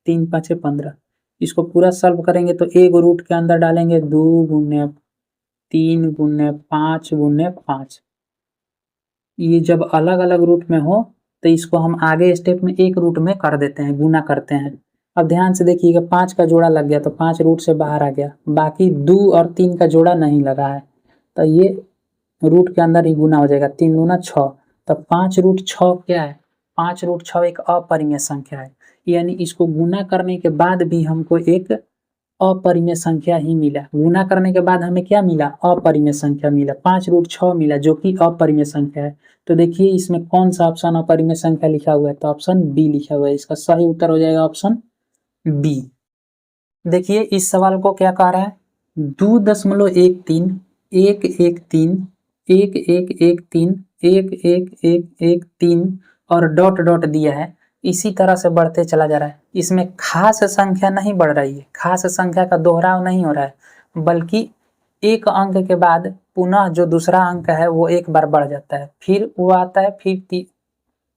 3 5 15। इसको पूरा सॉल्व करेंगे तो एक रूट के अंदर डालेंगे 2 गुने 3 गुने 5 गुने 5। ये जब अलग अलग रूट में हो तो इसको हम आगे स्टेप में एक रूट में कर देते हैं, गुना करते हैं। अब ध्यान से देखिएगा 5 का जोड़ा लग गया तो 5 रूट से बाहर आ गया, बाकी 2 और 3 का जोड़ा नहीं लगा है, तो ये रूट के अंदर ही गुना हो जाएगा, 3 दूना 6। तो 5 रूट 6 क्या है? 5 रूट 6 एक अपरिमेय संख्या है, यानी इसको गुना करने के बाद भी हमको एक अपरिमेय संख्या ही मिला। गुना करने के बाद हमें क्या मिला? अपरिमेय संख्या मिला, 5 रूट 6 मिला, जो कि अपरिमेय संख्या है। तो देखिए इसमें कौन सा ऑप्शन अपरिमेय संख्या लिखा हुआ है, तो ऑप्शन बी लिखा हुआ है। इसका सही उत्तर हो जाएगा ऑप्शन बी। देखिए इस सवाल को क्या कह रहा है, 2.13 1 1 3 1 1 1 3 1 1 1 1 3 और डॉट डॉट दिया है, इसी तरह से बढ़ते चला जा रहा है। इसमें खास संख्या नहीं बढ़ रही है, खास संख्या का दोहराव नहीं हो रहा है, बल्कि एक अंक के बाद पुनः जो दूसरा अंक है वो एक बार बढ़ जाता है, फिर वो आता है, फिर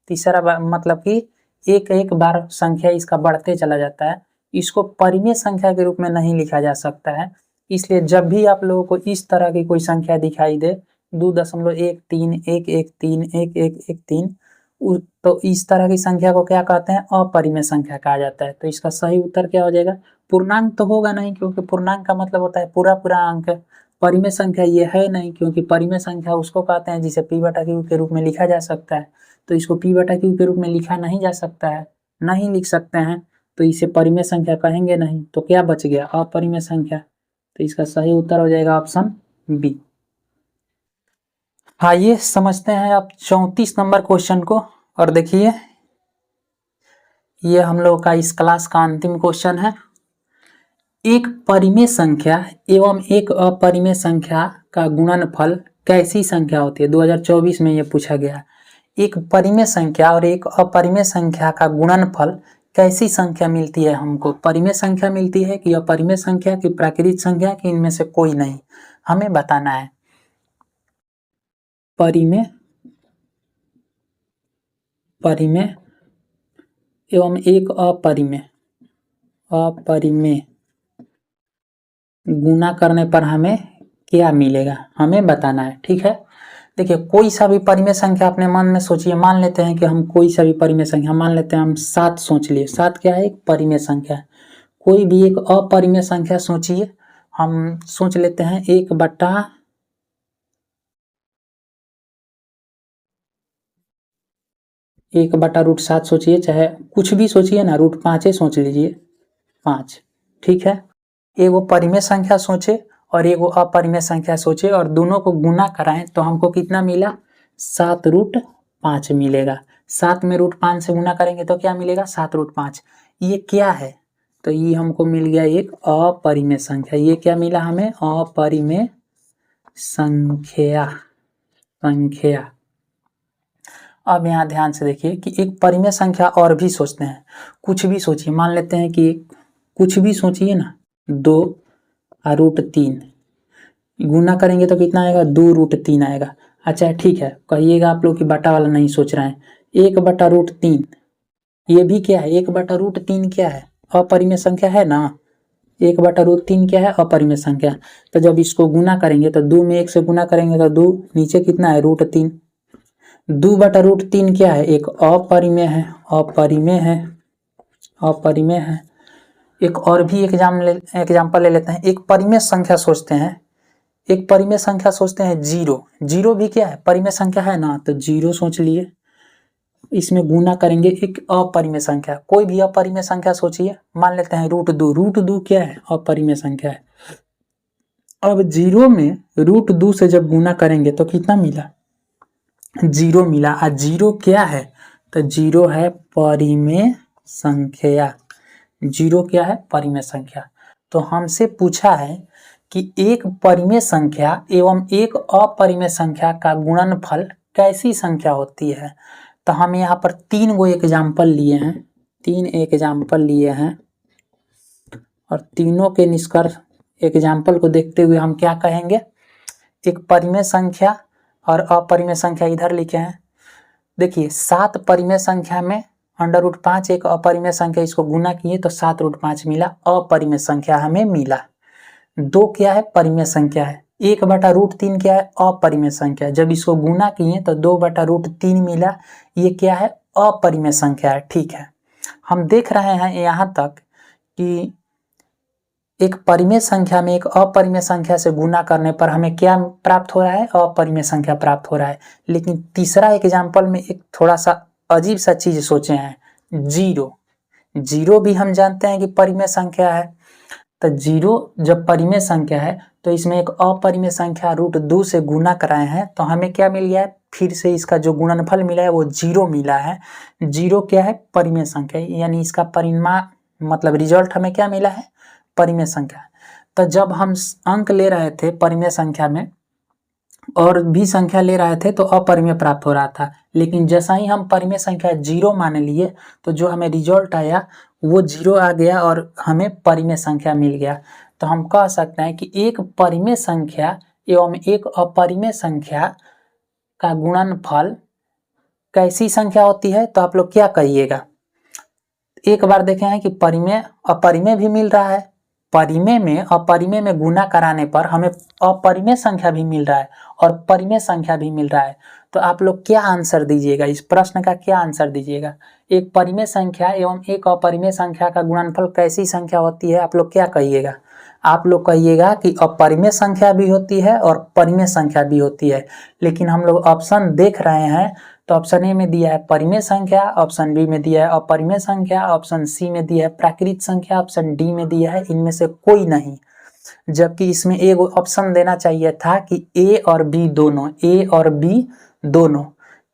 तीसरा बार, मतलब कि एक एक बार संख्या इसका बढ़ते चला जाता है। इसको परिमेय संख्या के रूप में नहीं लिखा जा सकता है। इसलिए जब भी आप लोगों को इस तरह की कोई संख्या दिखाई दे, 2.13 1 1 3 1 1 1 3, तो इस तरह की संख्या को क्या कहते हैं? अपरिमेय संख्या कहा जाता है। तो इसका सही उत्तर क्या हो जाएगा? पूर्णांक तो होगा नहीं, क्योंकि पूर्णांक का मतलब होता है पूरा पूरा अंक। परिमेय संख्या ये है नहीं, क्योंकि परिमेय संख्या उसको कहते हैं जिसे p बटा q के रूप में लिखा जा सकता है। तो इसको p बटा q के रूप में लिखा नहीं जा सकता है, नहीं लिख सकते हैं, तो इसे परिमेय संख्या कहेंगे नहीं। तो क्या बच गया? अपरिमेय संख्या। तो इसका सही उत्तर हो जाएगा ऑप्शन बी। आइए समझते हैं अब 34 नंबर क्वेश्चन को। और देखिए ये हम लोग का इस क्लास का अंतिम क्वेश्चन है। एक परिमेय संख्या एवं एक अपरिमेय संख्या का गुणनफल कैसी संख्या होती है? 2024 में ये पूछा गया। एक परिमेय संख्या और एक अपरिमेय संख्या का गुणनफल कैसी संख्या मिलती है हमको? परिमेय संख्या मिलती है कि अपरिमेय संख्या की प्राकृत संख्या की, इनमें से कोई नहीं, हमें बताना है। परिमेय परिमेय एवं एक अपरिमेय, अपरिमेय गुना करने पर हमें क्या मिलेगा, हमें बताना है। ठीक है, देखिए कोई सा भी परिमेय संख्या अपने मन में सोचिए। मान लेते हैं कि हम कोई सा भी परिमेय संख्या, मान लेते हैं हम 7 सोच लिए। 7 क्या है? एक परिमेय संख्या है। कोई भी एक अपरिमेय संख्या सोचिए। हम सोच लेते हैं 1 बटा 1/√7 सोचिए, चाहे कुछ भी सोचिए ना, √5 सोच लीजिए, 5। ठीक है, एगो परिमेय संख्या सोचे और एगो अपरिमेय संख्या सोचे और दोनों को गुना कराएं तो हमको कितना मिला? 7√5 मिलेगा। 7 में √5 से गुना करेंगे तो क्या मिलेगा? 7√5। ये क्या है? तो ये हमको मिल गया एक अपरिमेय संख्या। ये क्या मिला हमें? अपरिमेय संख्या। अब यहाँ ध्यान से देखिए कि एक परिमेय संख्या और भी सोचते हैं। कुछ भी सोचिए, मान लेते हैं कि कुछ भी सोचिए ना, 2√3 गुना करेंगे तो कितना आएगा? 2√3 आएगा। अच्छा ठीक है, कहिएगा आप लोग कि बटा वाला नहीं सोच रहे हैं। 1/√3 ये भी क्या है? 1/√3 क्या है? अपरिमेय संख्या है ना, 1/√3 क्या है? अपरिमेय संख्या। तो जब इसको गुना करेंगे तो 2 में 1 से गुना करेंगे तो 2, नीचे कितना है? √3। 2/√3 क्या है? एक अपरिमेय है, अपरिमेय है, अपरिमेय है। एक और भी एग्जाम्पल ले लेते हैं। एक परिमेय संख्या सोचते हैं, एक परिमेय संख्या सोचते हैं 0। 0 भी क्या है? परिमेय संख्या है ना, तो 0 सोच लिए। इसमें गुना करेंगे एक अपरिमेय संख्या, कोई भी अपरिमेय संख्या सोचिए, मान लेते हैं √2। √2 क्या है? अपरिमेय संख्या है। अब 0 में √2 से जब गुना करेंगे तो कितना मिला? 0 मिला। 0 क्या है? तो 0 है परिमेय संख्या। 0 क्या है? परिमेय संख्या। तो हमसे पूछा है कि एक परिमेय संख्या एवं एक अपरिमेय संख्या का गुणनफल कैसी संख्या होती है। तो हम यहाँ पर 3 गो एग्जाम्पल लिए हैं, 3 एग्जाम्पल लिए हैं और तीनों के निष्कर्ष एग्जाम्पल को देखते हुए हम क्या कहेंगे? एक परिमेय संख्या और अपरिमेय संख्या इधर लिखे हैं। देखिए 7 परिमेय संख्या में √5 एक अपरिमेय संख्या, इसको गुना किए तो 7√5 मिला, अपरिमेय संख्या हमें मिला। 2 क्या है? परिमेय संख्या है। 1/√3 क्या है? अपरिमेय संख्या। जब इसको गुना किए तो 2/√3 मिला, ये क्या है? अपरिमेय संख्या है। ठीक है, हम देख रहे हैं यहाँ तक कि एक परिमेय संख्या में एक अपरिमेय संख्या से गुना करने पर हमें क्या प्राप्त हो रहा है? अपरिमेय संख्या प्राप्त हो रहा है। लेकिन तीसरा एग्जाम्पल में एक थोड़ा सा अजीब सा चीज सोचे हैं, 0। 0 भी हम जानते हैं कि परिमेय संख्या है। तो 0 जब परिमेय संख्या है तो इसमें एक अपरिमेय संख्या √2 से गुना कराए हैं तो हमें क्या मिल गया है? फिर से इसका जो गुणनफल मिला है वो 0 मिला है। 0 क्या है? परिमेय संख्या, यानी इसका परिमाण मतलब रिजल्ट हमें क्या मिला है? परिमेय संख्या। तो जब हम अंक ले रहे थे परिमेय संख्या में और भी संख्या ले रहे थे तो अपरिमेय प्राप्त हो रहा था, लेकिन जैसा ही हम परिमेय संख्या 0 मान लिए तो जो हमें रिजल्ट आया वो 0 आ गया और हमें परिमेय संख्या मिल गया। तो हम कह सकते हैं कि एक परिमेय संख्या एवं एक अपरिमेय संख्या का गुणनफल कैसी संख्या होती है? तो आप लोग क्या कहिएगा? एक बार देखे हैं कि परिमेय अपरिमेय भी मिल रहा है, परिमेय में अपरिमेय में गुना कराने पर हमें अपरिमेय संख्या भी मिल रहा है और परिमेय संख्या भी मिल रहा है। तो आप लोग क्या आंसर दीजिएगा? इस प्रश्न का क्या आंसर दीजिएगा? एक परिमेय संख्या एवं एक अपरिमेय संख्या का गुणनफल कैसी संख्या होती है? आप लोग क्या कहिएगा? आप लोग कहिएगा कि अपरिमेय संख्या भी होती है और परिमेय संख्या भी होती है। लेकिन हम लोग ऑप्शन देख रहे हैं तो ऑप्शन ए में दिया है परिमेय संख्या, ऑप्शन बी में दिया है अपरिमेय संख्या, ऑप्शन सी में दिया है प्राकृत संख्या, ऑप्शन डी में दिया है इनमें से कोई नहीं। जबकि इसमें एक ऑप्शन देना चाहिए था कि ए और बी दोनों, ए और बी दोनों,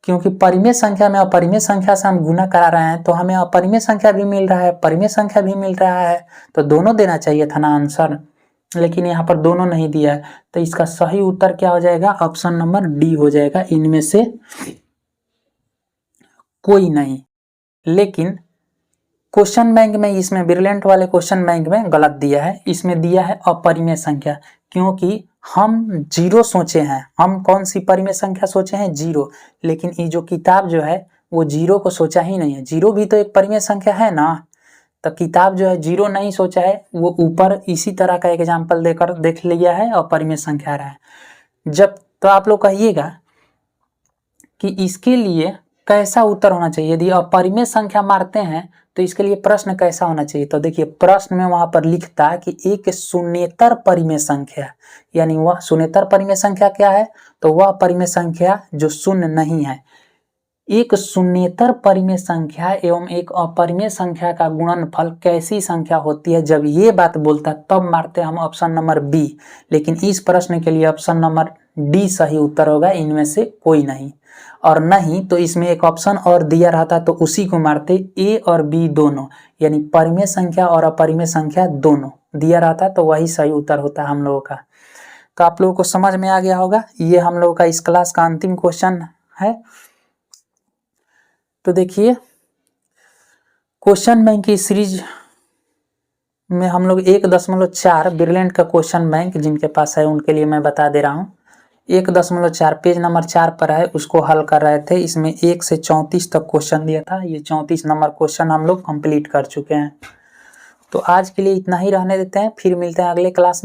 क्योंकि परिमेय संख्या में अपरिमेय संख्या से हम गुना करा रहे हैं तो हमें अपरिमेय संख्या भी मिल रहा है, परिमेय संख्या भी मिल रहा है, तो दोनों देना चाहिए था ना आंसर। लेकिन यहाँ पर दोनों नहीं दिया है, तो इसका सही उत्तर क्या हो जाएगा? ऑप्शन नंबर डी हो जाएगा, इनमें से कोई नहीं। लेकिन क्वेश्चन बैंक में, इसमें ब्रिलियंट वाले क्वेश्चन बैंक में गलत दिया है, इसमें दिया है अपरिमेय संख्या, क्योंकि हम 0 सोचे हैं। हम कौन सी परिमेय संख्या सोचे हैं? 0। लेकिन ये जो किताब जो है वो 0 को सोचा ही नहीं है। 0 भी तो एक परिमेय संख्या है ना, तो किताब जो है 0 नहीं सोचा है, वो ऊपर इसी तरह का एग्जाम्पल देकर देख लिया है और परिमेय संख्या रहा है। जब तो आप लोग कहिएगा कि इसके लिए कैसा उत्तर होना चाहिए? यदि अपरिमेय संख्या मारते हैं तो इसके लिए प्रश्न कैसा होना चाहिए? तो देखिए प्रश्न में वहां पर लिखता है कि एक शून्येतर परिमेय संख्या, यानी वह शून्येतर परिमेय संख्या क्या है? तो वह परिमेय संख्या जो शून्य नहीं है। एक शून्येतर परिमेय संख्या एवं एक अपरिमेय संख्या का गुणनफल कैसी संख्या होती है? जब ये बात बोलता तब मारते हम ऑप्शन नंबर बी। लेकिन इस प्रश्न के लिए ऑप्शन नंबर डी सही उत्तर होगा, इनमें से कोई नहीं। और नहीं तो इसमें एक ऑप्शन और दिया रहता तो उसी को मारते, ए और बी दोनों, यानी परिमेय संख्या और अपरिमेय संख्या दोनों दिया रहता तो वही सही उत्तर होता हम लोगों का। तो आप लोगों को समझ में आ गया होगा। ये हम लोगों का इस क्लास का अंतिम क्वेश्चन है। तो देखिए क्वेश्चन बैंक की सीरीज में हम लोग 1.4 ब्रिलियंट का क्वेश्चन बैंक जिनके पास है उनके लिए मैं बता दे रहा हूँ। 1.4 पेज नंबर 4 पर है, उसको हल कर रहे थे। इसमें 1 से 34 तक क्वेश्चन दिया था। ये 34 नंबर क्वेश्चन हम लोग कंप्लीट कर चुके हैं। तो आज के लिए इतना ही रहने देते हैं, फिर मिलते हैं अगले क्लास में।